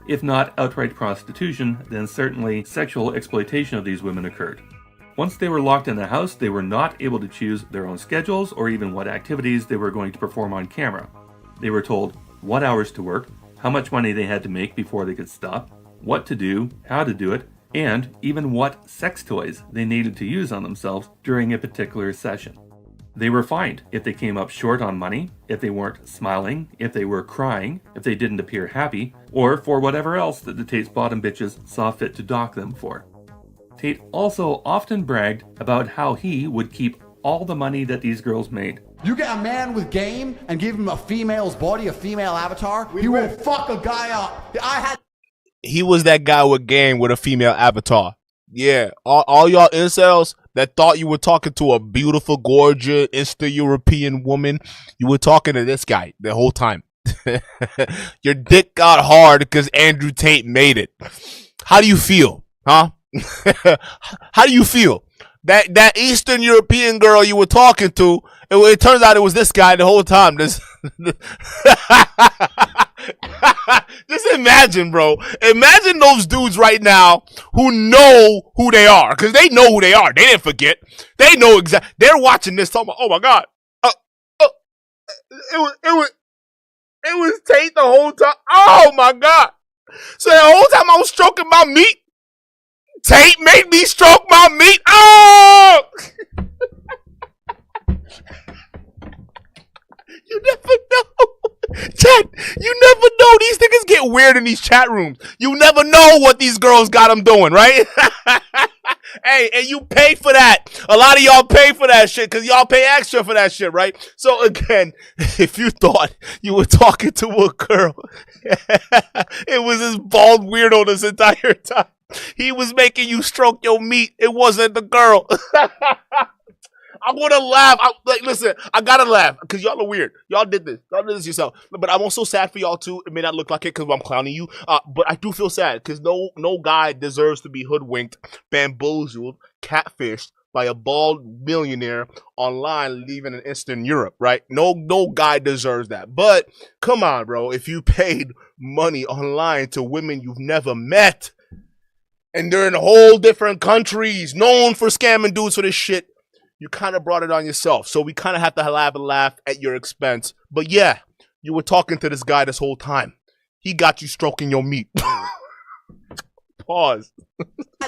If not outright prostitution, then certainly sexual exploitation of these women occurred. Once they were locked in the house, they were not able to choose their own schedules or even what activities they were going to perform on camera. They were told what hours to work, how much money they had to make before they could stop, what to do, how to do it, and even what sex toys they needed to use on themselves during a particular session. They were fined if they came up short on money, if they weren't smiling, if they were crying, if they didn't appear happy, or for whatever else that the Tate's bottom bitches saw fit to dock them for. Tate also often bragged about how he would keep all the money that these girls made. You get a man with game and give him a female's body, a female avatar, he will fuck a guy up. He was that guy with game with a female avatar. Yeah, all y'all incels that thought you were talking to a beautiful, gorgeous, Eastern European woman, you were talking to this guy the whole time. Your dick got hard because Andrew Tate made it. How do you feel, huh? How do you feel? That Eastern European girl you were talking to, it turns out it was this guy the whole time. Just imagine, bro. Imagine those dudes right now who know who they are, because they know who they are. They didn't forget. They know exactly. They're watching this talking about, oh my God. It was Tate the whole time. Oh my God. So the whole time I was stroking my meat, Tate made me stroke my meat. Oh! You never know. Chat, you never know. These niggas get weird in these chat rooms. You never know what these girls got them doing, right? Hey, and you pay for that. A lot of y'all pay for that shit because y'all pay extra for that shit, right? So again, if you thought you were talking to a girl, it was this bald weirdo this entire time. He was making you stroke your meat. It wasn't the girl. I want to laugh. Listen, I gotta laugh because y'all are weird. Y'all did this. Y'all did this yourself. But I'm also sad for y'all too. It may not look like it because I'm clowning you. But I do feel sad because no guy deserves to be hoodwinked, bamboozled, catfished by a bald millionaire online living in Eastern Europe, right? No guy deserves that. But come on, bro. If you paid money online to women you've never met, and they're in whole different countries, known for scamming dudes for this shit, you kind of brought it on yourself. So we kind of have to have a laugh at your expense. But yeah, you were talking to this guy this whole time. He got you stroking your meat. Pause.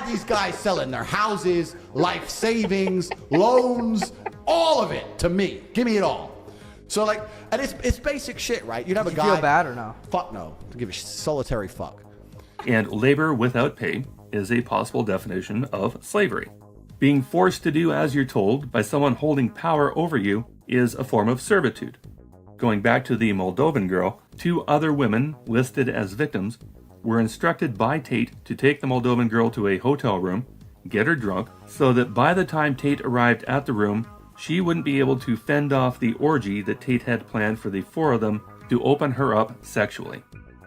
These guys selling their houses, life savings, loans, all of it to me. Give me it all. So like, and it's basic shit, right? You'd have a guy. Feel bad or no? Fuck no. Give a solitary fuck. And labor without pay is a possible definition of slavery. Being forced to do as you're told by someone holding power over you is a form of servitude. Going back to the Moldovan girl, 2 other women listed as victims were instructed by Tate to take the Moldovan girl to a hotel room, get her drunk, so that by the time Tate arrived at the room, she wouldn't be able to fend off the orgy that Tate had planned for the 4 of them to open her up sexually.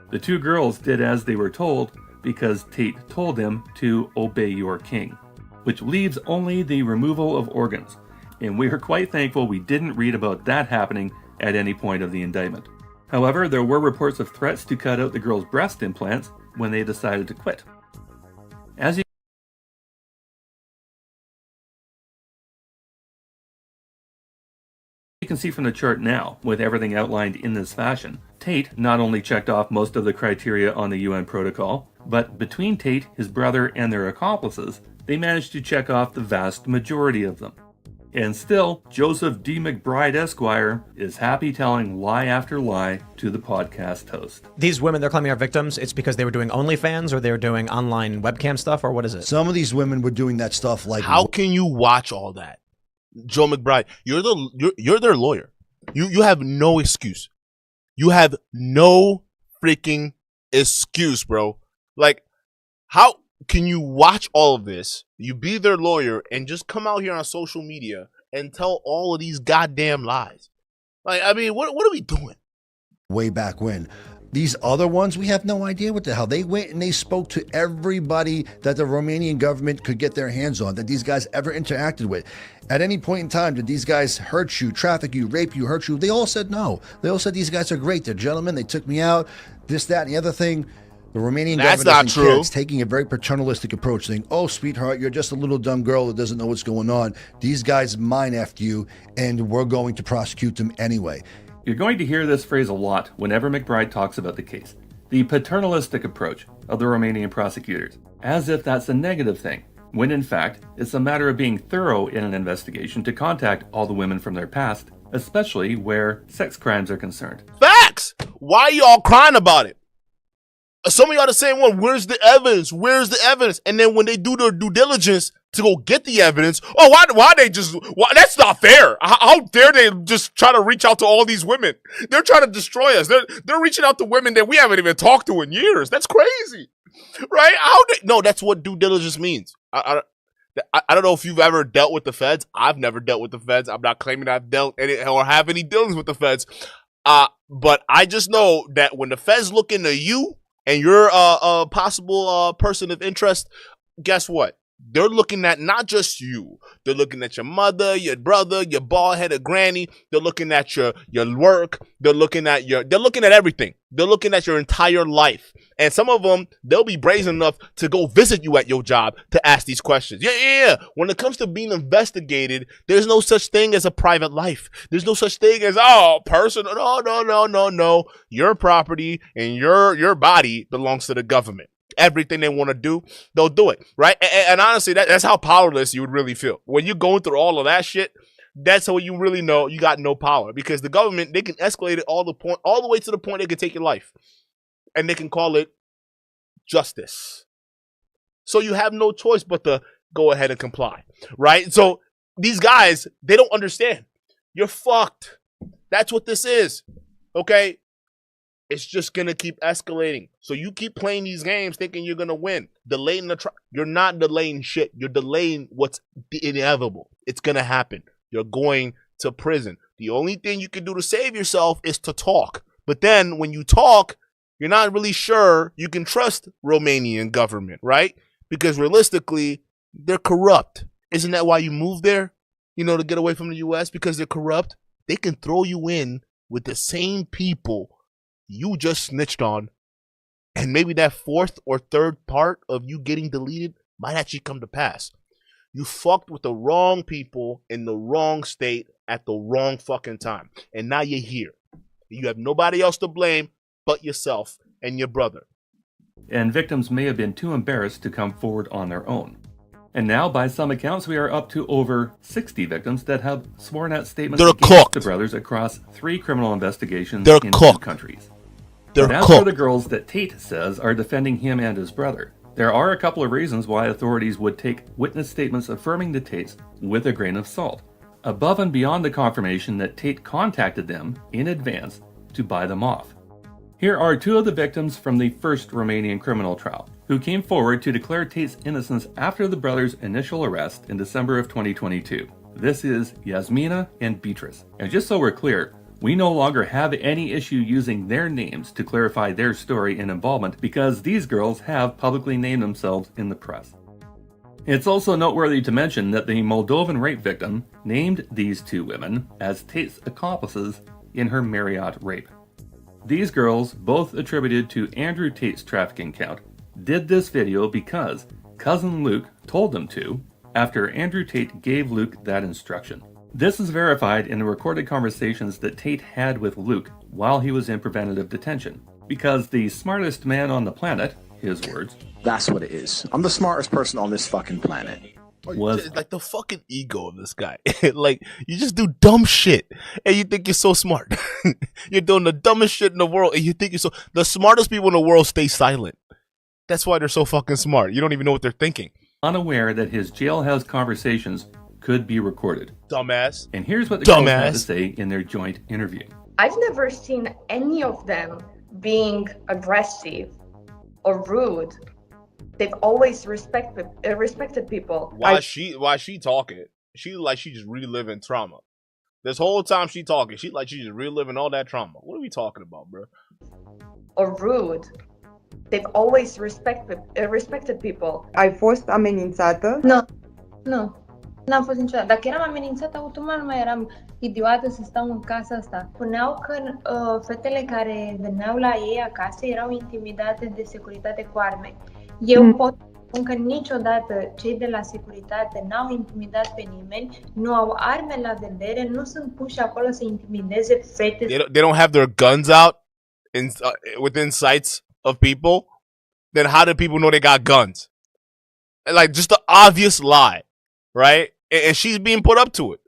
The 2 girls did as they were told because Tate told them to obey your king, which leaves only the removal of organs, and we are quite thankful we didn't read about that happening at any point of the indictment. However, there were reports of threats to cut out the girls' breast implants when they decided to quit. As you can see from the chart now, with everything outlined in this fashion, Tate not only checked off most of the criteria on the UN protocol, but between Tate, his brother, and their accomplices, they managed to check off the vast majority of them. And still, Joseph D. McBride Esquire is happy telling lie after lie to the podcast host. These women they're claiming are victims, it's because they were doing OnlyFans or they were doing online webcam stuff, or what is it? Some of these women were doing that stuff like... How can you watch all that? Joe McBride, you're their lawyer. You have no excuse. You have no freaking excuse, bro. Like, how can you watch all of this, you be their lawyer, and just come out here on social media and tell all of these goddamn lies? Like, I mean, what are we doing? Way back when. These other ones, we have no idea what the hell. They went and they spoke to everybody that the Romanian government could get their hands on, that these guys ever interacted with. At any point in time, did these guys hurt you, traffic you, rape you, hurt you? They all said no. They all said these guys are great. They're gentlemen. They took me out, this, that, and the other thing. The Romanian government doesn't care. It's taking a very paternalistic approach, saying, oh, sweetheart, you're just a little dumb girl that doesn't know what's going on. These guys mind-effed you, and we're going to prosecute them anyway. You're going to hear this phrase a lot whenever McBride talks about the case. The paternalistic approach of the Romanian prosecutors, as if that's a negative thing, when in fact, it's a matter of being thorough in an investigation to contact all the women from their past, especially where sex crimes are concerned. Facts! Why are y'all crying about it? Some of y'all the same one, where's the evidence? Where's the evidence? And then when they do their due diligence to go get the evidence, oh, why that's not fair. How dare they just try to reach out to all these women? They're trying to destroy us. They're reaching out to women that we haven't even talked to in years. That's crazy, right? No, that's what due diligence means. I don't know if you've ever dealt with the feds. I've never dealt with the feds. I'm not claiming I've dealt any or have any dealings with the feds. But I just know that when the feds look into you, and you're a possible person of interest, guess what? They're looking at not just you. They're looking at your mother, your brother, your bald-headed granny. They're looking at your work. They're looking at everything. They're looking at your entire life. And some of them, they'll be brazen enough to go visit you at your job to ask these questions. Yeah. When it comes to being investigated, there's no such thing as a private life. There's no such thing as, personal. No. Your property and your body belongs to the government. Everything they want to do, they'll do it, right? And honestly, that's how powerless you would really feel. When you're going through all of that shit, that's how you really know you got no power. Because the government, they can escalate it all the way to the point they can take your life. And they can call it justice. So you have no choice but to go ahead and comply, right? So these guys, they don't understand. You're fucked. That's what this is, okay? It's just going to keep escalating. So you keep playing these games thinking you're going to win. Delaying the trial. You're not delaying shit. You're delaying what's inevitable. It's going to happen. You're going to prison. The only thing you can do to save yourself is to talk. But then when you talk, you're not really sure you can trust Romanian government, right? Because realistically, they're corrupt. Isn't that why you moved there? To get away from the U.S. because they're corrupt? They can throw you in with the same people you just snitched on, and maybe that fourth or third part of you getting deleted might actually come to pass. You fucked with the wrong people in the wrong state at the wrong fucking time, and now you're here. You have nobody else to blame but yourself and your brother. And victims may have been too embarrassed to come forward on their own. And now, by some accounts, we are up to over 60 victims that have sworn out statements against the brothers across 3 criminal investigations in 2 countries. But as for the girls that Tate says are defending him and his brother, there are a couple of reasons why authorities would take witness statements affirming the Tates with a grain of salt, above and beyond the confirmation that Tate contacted them in advance to buy them off. Here are 2 of the victims from the first Romanian criminal trial, who came forward to declare Tate's innocence after the brothers' initial arrest in December of 2022. This is Yasmina and Beatrice. And just so we're clear, we no longer have any issue using their names to clarify their story and involvement because these girls have publicly named themselves in the press. It's also noteworthy to mention that the Moldovan rape victim named these 2 women as Tate's accomplices in her Marriott rape. These girls, both attributed to Andrew Tate's trafficking count, did this video because cousin Luke told them to after Andrew Tate gave Luke that instruction. This is verified in the recorded conversations that Tate had with Luke while he was in preventative detention, because the smartest man on the planet, his words, that's what it is. I'm the smartest person on this fucking planet. Was like the fucking ego of this guy. Like, you just do dumb shit and you think you're so smart. You're doing the dumbest shit in the world and you think you're so... The smartest people in the world stay silent. That's why they're so fucking smart. You don't even know what they're thinking. Unaware that his jailhouse conversations could be recorded. Dumbass. And here's what the girls had to say in their joint interview. I've never seen any of them being aggressive or rude. They've always respected people. Why she talking? She like she just reliving trauma. This whole time she talking, she like she's just reliving all that trauma. What are we talking about, bro? Or rude. They've always respected people. Ai fost amenințată? Nu. N-am fost niciodată. Dacă eram amenințată, automat nu mai eram idiotă să stau în casa asta. Spuneau că fetele care veneau la ei acasă erau intimidate de securitate cu arme. Eu pot spun că niciodată cei de la securitate n-au intimidat pe nimeni, nu au arme la vedere, nu sunt puși acolo să intimideze fete. They don't have their guns out within sights of people. Then how do people know they got guns? Like just the obvious lie, right? And she's being put up to it.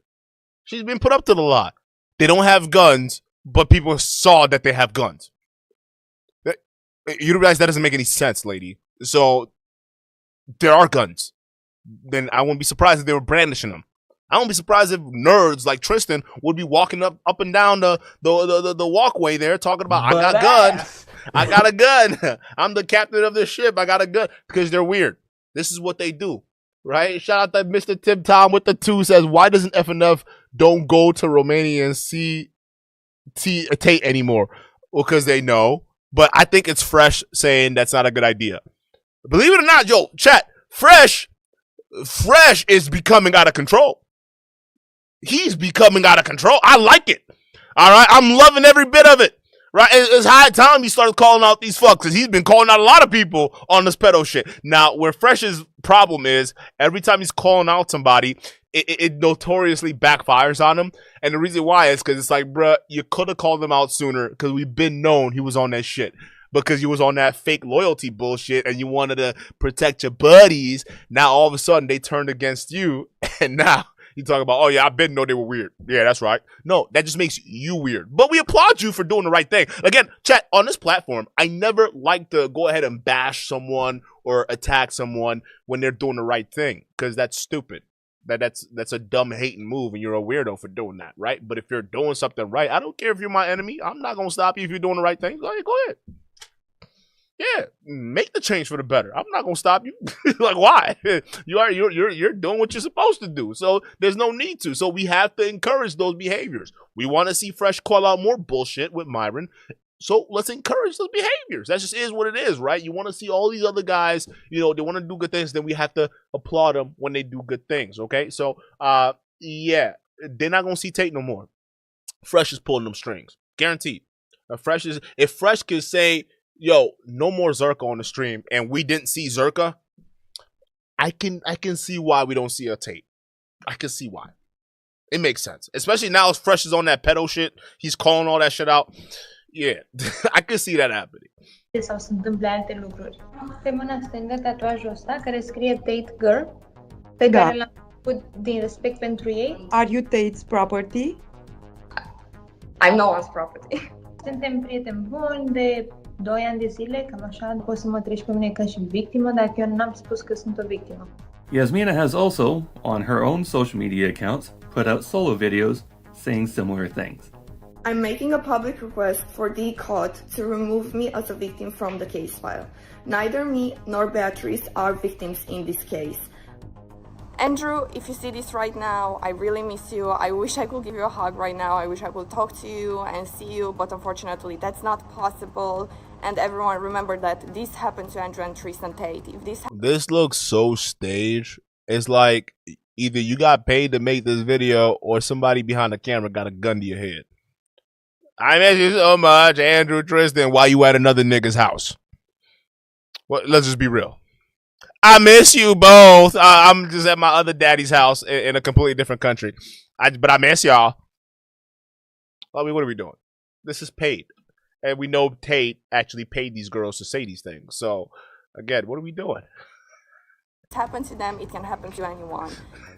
She's being put up to the lie. They don't have guns, but people saw that they have guns. You realize that doesn't make any sense, lady. So there are guns. Then I wouldn't be surprised if they were brandishing them. I wouldn't be surprised if nerds like Tristan would be walking up and down the walkway there talking about, I got guns. I got a gun. I'm the captain of this ship. I got a gun. Because they're weird. This is what they do. Right? Shout out to Mr. Tim Tom with the 2 says, why doesn't FNF don't go to Romania and see Tate anymore? Well, because they know. But I think it's Fresh saying that's not a good idea. Believe it or not, yo, chat, Fresh is becoming out of control. He's becoming out of control. I like it. All right? I'm loving every bit of it. Right? It's high time he started calling out these fucks because he's been calling out a lot of people on this pedo shit. Now, where Fresh's problem is, every time he's calling out somebody, it notoriously backfires on him. And the reason why is because it's like, bruh, you could have called him out sooner because we've been known he was on that shit. Because you was on that fake loyalty bullshit and you wanted to protect your buddies. Now, all of a sudden, they turned against you. And now you talk about, oh, yeah, I been know they were weird. Yeah, that's right. No, that just makes you weird. But we applaud you for doing the right thing. Again, chat, on this platform, I never like to go ahead and bash someone or attack someone when they're doing the right thing. Because that's stupid. That's a dumb hating move and you're a weirdo for doing that, right? But if you're doing something right, I don't care if you're my enemy. I'm not going to stop you if you're doing the right thing. Go ahead. Yeah, make the change for the better. I'm not gonna stop you. Like, why? You're doing what you're supposed to do. So there's no need to. So we have to encourage those behaviors. We want to see Fresh call out more bullshit with Myron. So let's encourage those behaviors. That just is what it is, right? You want to see all these other guys, they want to do good things. Then we have to applaud them when they do good things. Okay, so yeah, they're not gonna see Tate no more. Fresh is pulling them strings, guaranteed. If Fresh could say, yo, no more Zerka on the stream, and we didn't see Zerka, I can see why we don't see a Tate. I can see why. It makes sense. Especially now as Fresh is on that pedo shit. He's calling all that shit out. Yeah, I can see that happening. Sau se întâmple alte lucruri. Pe mâna stângă tatuajul ăsta care scrie Tate Girl, pe care l-am făcut din respect pentru ei. Are you Tate's property? I'm no one's property. Suntem prieteni buni de 2 ani de zile, cam așa, poți să mă treci pe mine ca și victimă, dacă eu n-am spus că sunt o victimă. Yasmina has also, on her own social media accounts, put out solo videos saying similar things. I'm making a public request for the court to remove me as a victim from the case file. Neither me nor Beatrice are victims in this case. Andrew, if you see this right now, I really miss you. I wish I could give you a hug right now. I wish I could talk to you and see you, but unfortunately that's not possible. And everyone remember that this happened to Andrew and Tristan Tate. This looks so staged. It's like either you got paid to make this video or somebody behind the camera got a gun to your head. I miss you so much, Andrew, Tristan, while you at another nigga's house. Well, let's just be real. I miss you both. I'm just at my other daddy's house in a completely different country. But I miss y'all. I mean, what are we doing? This is paid. And we know Tate actually paid these girls to say these things. So, again, what are we doing? It happened to them, it can happen to anyone.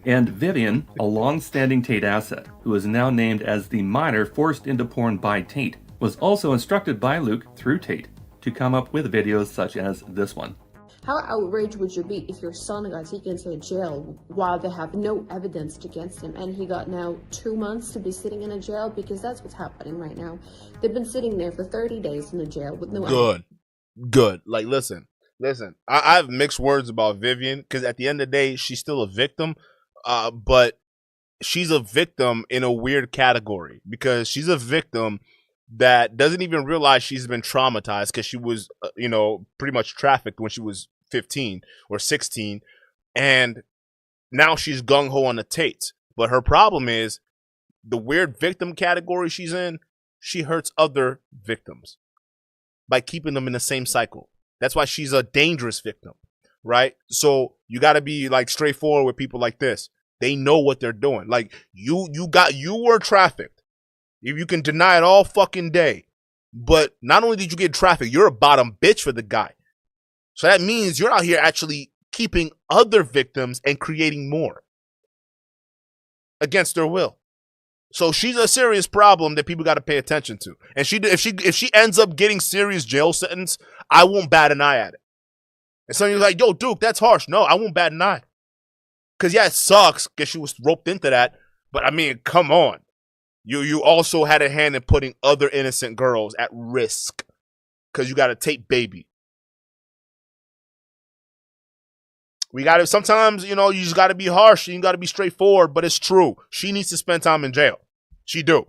And Vivian, a long-standing Tate asset, who is now named as the minor forced into porn by Tate, was also instructed by Luke through Tate to come up with videos such as this one. How outraged would you be if your son got taken to jail while they have no evidence against him, and he got now 2 months to be sitting in a jail? Because that's what's happening right now. They've been sitting there for 30 days in a jail with no evidence. Good. Like, listen. I have mixed words about Vivian because at the end of the day, she's still a victim, but she's a victim in a weird category because she's a victim that doesn't even realize she's been traumatized because she was, pretty much trafficked when she was 15 or 16. And now she's gung-ho on the Tates. But her problem is the weird victim category she's in, she hurts other victims by keeping them in the same cycle. That's why she's a dangerous victim, right? So you got to be like straightforward with people like this. They know what they're doing. Like you were trafficked. You can deny it all fucking day. But not only did you get trafficked, you're a bottom bitch for the guy. So that means you're out here actually keeping other victims and creating more against their will. So she's a serious problem that people got to pay attention to. And if she ends up getting serious jail sentence, I won't bat an eye at it. And some of you are like, yo, Duke, that's harsh. No, I won't bat an eye. Because, yeah, it sucks because she was roped into that. But, I mean, come on. You also had a hand in putting other innocent girls at risk because you got a Tate baby. We got to sometimes, you just got to be harsh and you got to be straightforward, but it's true. She needs to spend time in jail. She do.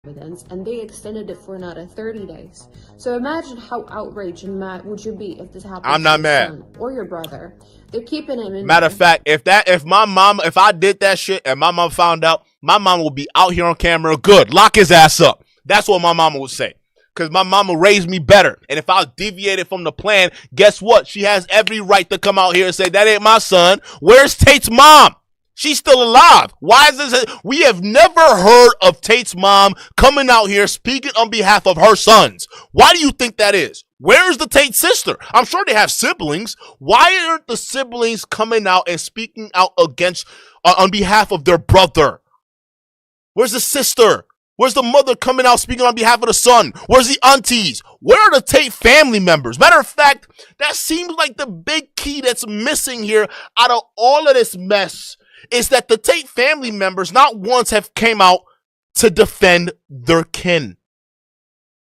Evidence, and they extended it for another 30 days. So imagine how outraged and mad would you be if this happened I'm to not your mad. son or your brother. They're keeping him in. Matter of fact, if I did that shit and my mom found out, my mom will be out here on camera. Good, lock his ass up. That's what my mama would say. Because my mama raised me better. And if I deviated from the plan, guess what? She has every right to come out here and say, that ain't my son. Where's Tate's mom? She's still alive. Why is this? We have never heard of Tate's mom coming out here speaking on behalf of her sons. Why do you think that is? Where's the Tate sister? I'm sure they have siblings. Why aren't the siblings coming out and speaking out against, on behalf of their brother? Where's the sister? Where's the mother coming out speaking on behalf of the son? Where's the aunties? Where are the Tate family members? Matter of fact, that seems like the big key that's missing here out of all of this mess is that the Tate family members not once have came out to defend their kin.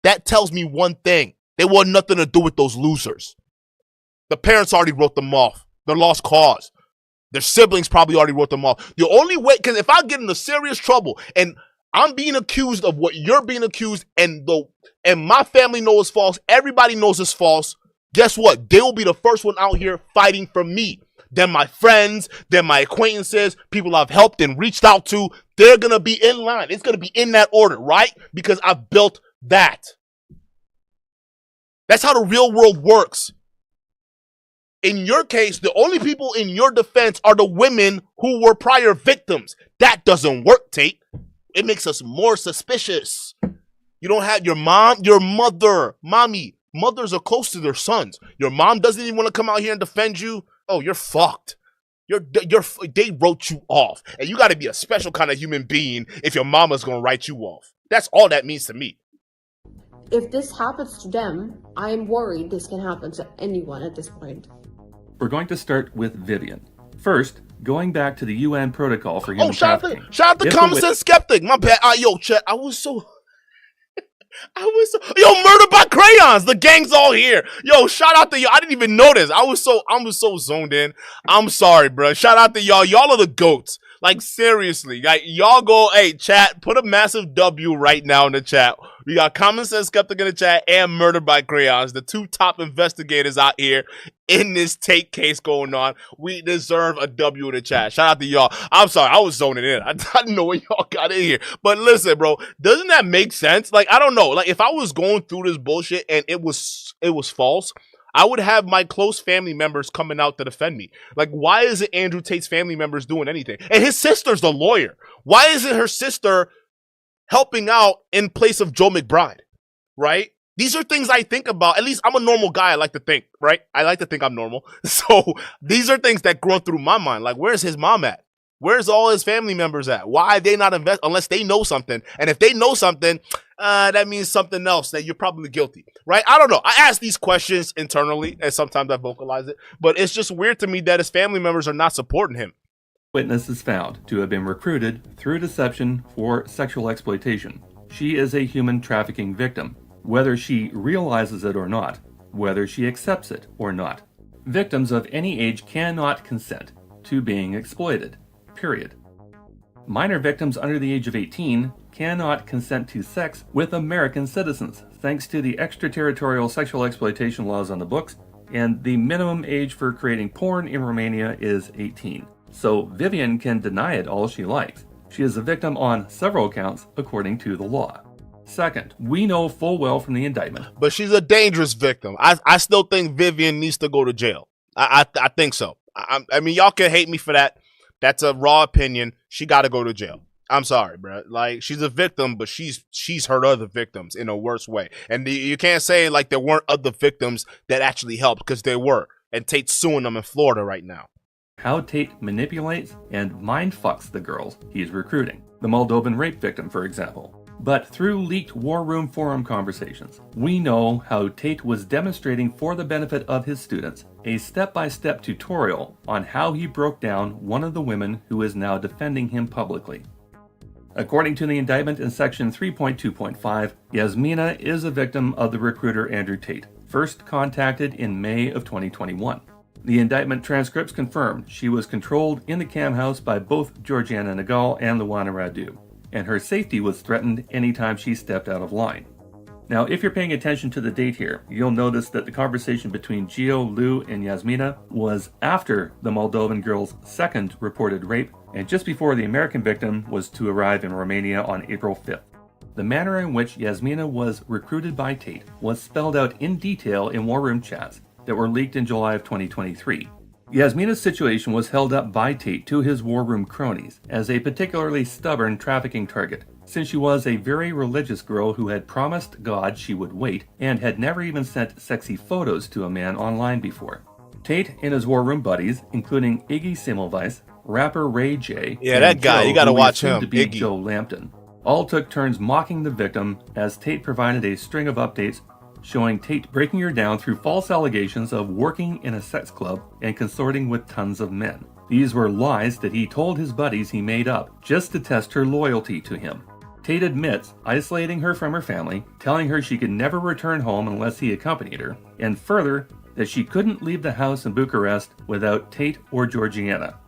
That tells me one thing. They want nothing to do with those losers. The parents already wrote them off. They're lost cause. Their siblings probably already wrote them off. The only way, because if I get into serious trouble and I'm being accused of what you're being accused and my family knows it's false, everybody knows it's false, guess what? They will be the first one out here fighting for me. Then my friends, then my acquaintances, people I've helped and reached out to, they're going to be in line. It's going to be in that order, right? Because I've built that. That's how the real world works. In your case, the only people in your defense are the women who were prior victims. That doesn't work, Tate. It makes us more suspicious. You don't have your mom, your mother, mommy. Mothers are close to their sons. Your mom doesn't even want to come out here and defend you. Oh, you're fucked. They wrote you off. And you got to be a special kind of human being if your mama's going to write you off. That's all that means to me. If this happens to them, I am worried this can happen to anyone at this point. We're going to start with Vivian. First, going back to the UN protocol for human trafficking. Shout out to Common Sense Skeptic. My bad. Yo, chat. I was so... Yo, Murder by Crayons. The gang's all here. Yo, shout out to y'all. I didn't even notice. I was so zoned in. I'm sorry, bro. Shout out to y'all. Y'all are the goats. Like, seriously. Like, y'all go, hey, chat, put a massive W right now in the chat. We got Common Sense Skeptic in the chat and Murder by Crayons, the two top investigators out here in this Tate case going on. We deserve a W in the chat. Shout out to y'all. I'm sorry, I was zoning in. I didn't know when y'all got in here. But listen, bro, doesn't that make sense? Like, I don't know. Like, if I was going through this bullshit and it was false, I would have my close family members coming out to defend me. Like, why isn't Andrew Tate's family members doing anything? And his sister's the lawyer. Why isn't her sister helping out in place of Joe McBride, right? These are things I think about. At least I'm a normal guy, I like to think, right? I like to think I'm normal. So these are things that grow through my mind. Like, where's his mom at? Where's all his family members at? Why are they not invest unless they know something? And if they know something, that means something else, that you're probably guilty, right? I don't know. I ask these questions internally, and sometimes I vocalize it, but it's just weird to me that his family members are not supporting him. Witness is found to have been recruited through deception for sexual exploitation. She is a human trafficking victim, whether she realizes it or not, whether she accepts it or not. Victims of any age cannot consent to being exploited, period. Minor victims under the age of 18 cannot consent to sex with American citizens, thanks to the extraterritorial sexual exploitation laws on the books, and the minimum age for creating porn in Romania is 18. So Vivian can deny it all she likes. She is a victim on several counts according to the law. Second, we know full well from the indictment. But she's a dangerous victim. I still think Vivian needs to go to jail. I think so. I mean, y'all can hate me for that. That's a raw opinion. She got to go to jail. I'm sorry, bro. Like, she's a victim, but she's hurt other victims in a worse way. And you can't say like there weren't other victims that actually helped, because there were. And Tate's suing them in Florida right now. How Tate manipulates and mind-fucks the girls he's recruiting. The Moldovan rape victim, for example. But through leaked War Room Forum conversations, we know how Tate was demonstrating for the benefit of his students a step-by-step tutorial on how he broke down one of the women who is now defending him publicly. According to the indictment in section 3.2.5, Yasmina is a victim of the recruiter Andrew Tate, first contacted in May of 2021. The indictment transcripts confirm she was controlled in the cam house by both Georgiana Nagal and Luana Radu, and her safety was threatened anytime she stepped out of line. Now, if you're paying attention to the date here, you'll notice that the conversation between Gio, Lou, and Yasmina was after the Moldovan girl's second reported rape, and just before the American victim was to arrive in Romania on April 5th. The manner in which Yasmina was recruited by Tate was spelled out in detail in War Room chats that were leaked in July of 2023. Yasmina's situation was held up by Tate to his War Room cronies as a particularly stubborn trafficking target, since she was a very religious girl who had promised God she would wait and had never even sent sexy photos to a man online before. Tate and his War Room buddies, including Iggy Semmelweis, rapper Ray J, yeah, that guy, Joe, you gotta who watch is soon him, to be Iggy. Joe Lampton, all took turns mocking the victim as Tate provided a string of updates showing Tate breaking her down through false allegations of working in a sex club and consorting with tons of men. These were lies that he told his buddies he made up just to test her loyalty to him. Tate admits isolating her from her family, telling her she could never return home unless he accompanied her, and further, that she couldn't leave the house in Bucharest without Tate or Georgiana.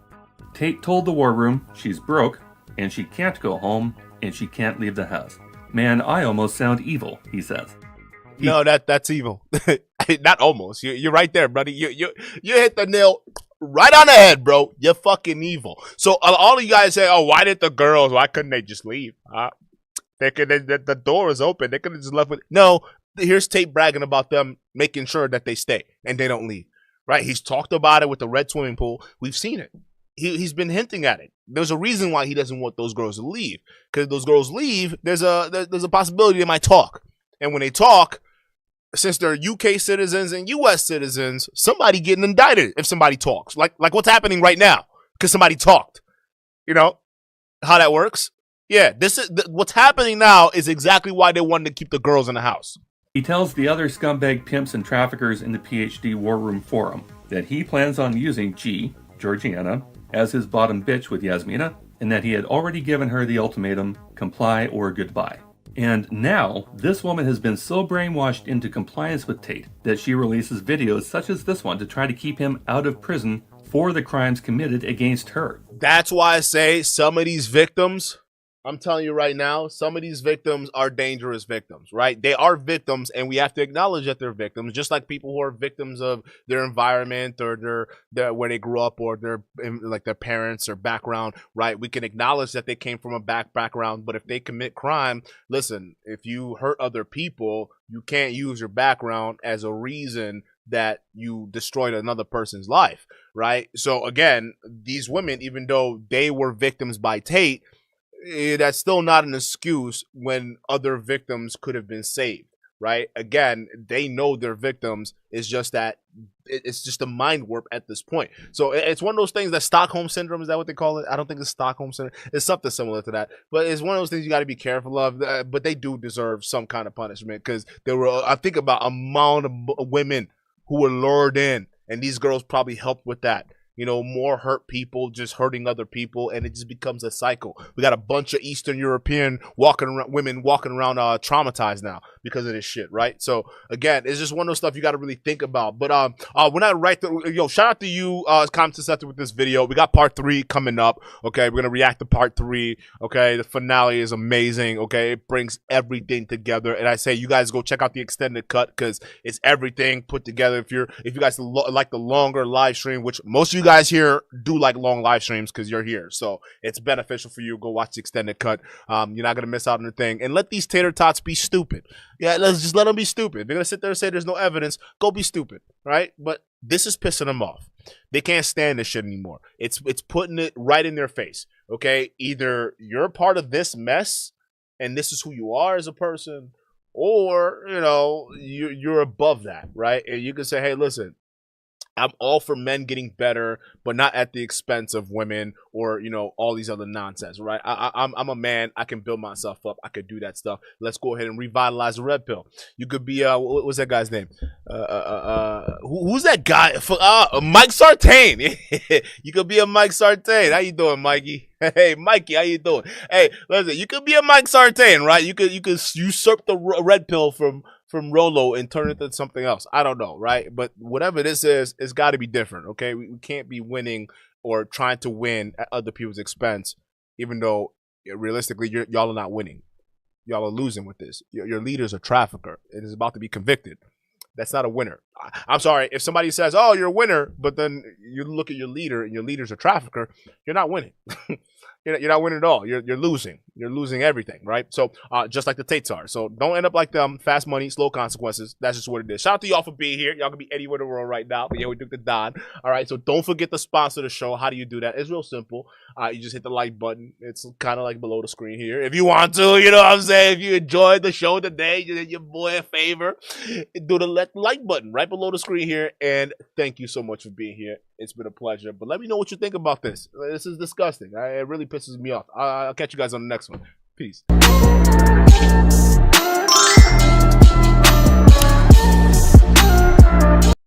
Tate told the War Room she's broke, and she can't go home, and she can't leave the house. Man, I almost sound evil, he says. No, that's evil. Not almost. You're right there, buddy. You hit the nail right on the head, bro. You're fucking evil. So all of you guys say, "Oh, why couldn't they just leave? The door is open. They could have just left with." No, here's Tate bragging about them making sure that they stay and they don't leave. Right? He's talked about it with the red swimming pool. We've seen it. He's been hinting at it. There's a reason why he doesn't want those girls to leave. Because if those girls leave, there's a possibility they might talk. And when they talk, since they're UK citizens and US citizens, somebody getting indicted if somebody talks. Like what's happening right now, because somebody talked. You know how that works? Yeah, this is what's happening now is exactly why they wanted to keep the girls in the house. He tells the other scumbag pimps and traffickers in the PhD War Room Forum that he plans on using Georgiana, as his bottom bitch with Yasmina, and that he had already given her the ultimatum, comply or goodbye. And now, this woman has been so brainwashed into compliance with Tate that she releases videos such as this one to try to keep him out of prison for the crimes committed against her. That's why I say some of these victims, I'm telling you right now, some of these victims are dangerous victims, right? They are victims, and we have to acknowledge that they're victims, just like people who are victims of their environment or their where they grew up or their parents or background, right? We can acknowledge that they came from a background, but if they commit crime, listen, if you hurt other people, you can't use your background as a reason that you destroyed another person's life, right? So again, these women, even though they were victims by Tate, that's still not an excuse when other victims could have been saved, right? Again, they know they're victims. It's just that it's just a mind warp at this point. So it's one of those things that Stockholm syndrome, is that what they call it? I don't think it's Stockholm syndrome. It's something similar to that. But it's one of those things you got to be careful of. But they do deserve some kind of punishment, because there were, I think, about amount of women who were lured in, and these girls probably helped with that. You know, more hurt people just hurting other people, and it just becomes a cycle. We got a bunch of Eastern European women walking around traumatized now because of this shit, right? So again, it's just one of those stuff you got to really think about. But we're not right there. Yo, shout out to you, comment accepted with this video. We got part 3 coming up. Okay, we're gonna react to part 3. Okay, the finale is amazing. Okay, it brings everything together, and I say you guys go check out the extended cut, because it's everything put together. If you guys like the longer live stream, which most of you guys here do like long live streams because you're here, so it's beneficial for you. Go watch the extended cut. You're not gonna miss out on the thing. And let these tater tots be stupid. Yeah, let's just let them be stupid. They're gonna sit there and say there's no evidence. Go be stupid, right? But this is pissing them off. They can't stand this shit anymore. It's putting it right in their face. Okay, either you're part of this mess and this is who you are as a person, or you know you're above that, right? And you can say, hey, listen, I'm all for men getting better, but not at the expense of women or, you know, all these other nonsense, right? I'm a man. I can build myself up. I could do that stuff. Let's go ahead and revitalize the red pill. You could be, what was that guy's name? Who's that guy? Mike Sartain. You could be a Mike Sartain. How you doing, Mikey? Hey, Mikey, how you doing? Hey, listen, you could be a Mike Sartain, right? You could usurp the red pill from Rolo and turn it into something else. I don't know, right? But whatever this is, it's got to be different, okay? We can't be winning or trying to win at other people's expense, even though realistically y'all are not winning. Y'all are losing with this. Your leader's a trafficker and is about to be convicted. That's not a winner. I'm sorry. If somebody says, oh, you're a winner, but then you look at your leader and your leader's a trafficker, you're not winning. You're not winning at all. You're losing. You're losing everything, right? So just like the Tates are. So don't end up like them. Fast money, slow consequences. That's just what it is. Shout out to y'all for being here. Y'all can be anywhere in the world right now. But yeah, we took the Don. All right. So don't forget to sponsor the show. How do you do that? It's real simple. You just hit the like button. It's kind of like below the screen here. If you want to, you know what I'm saying? If you enjoyed the show today, you did your boy a favor. Do the like button right below the screen here. And thank you so much for being here. It's been a pleasure. But let me know what you think about this. This is disgusting. It really pisses me off. I'll catch you guys on the next one. Peace.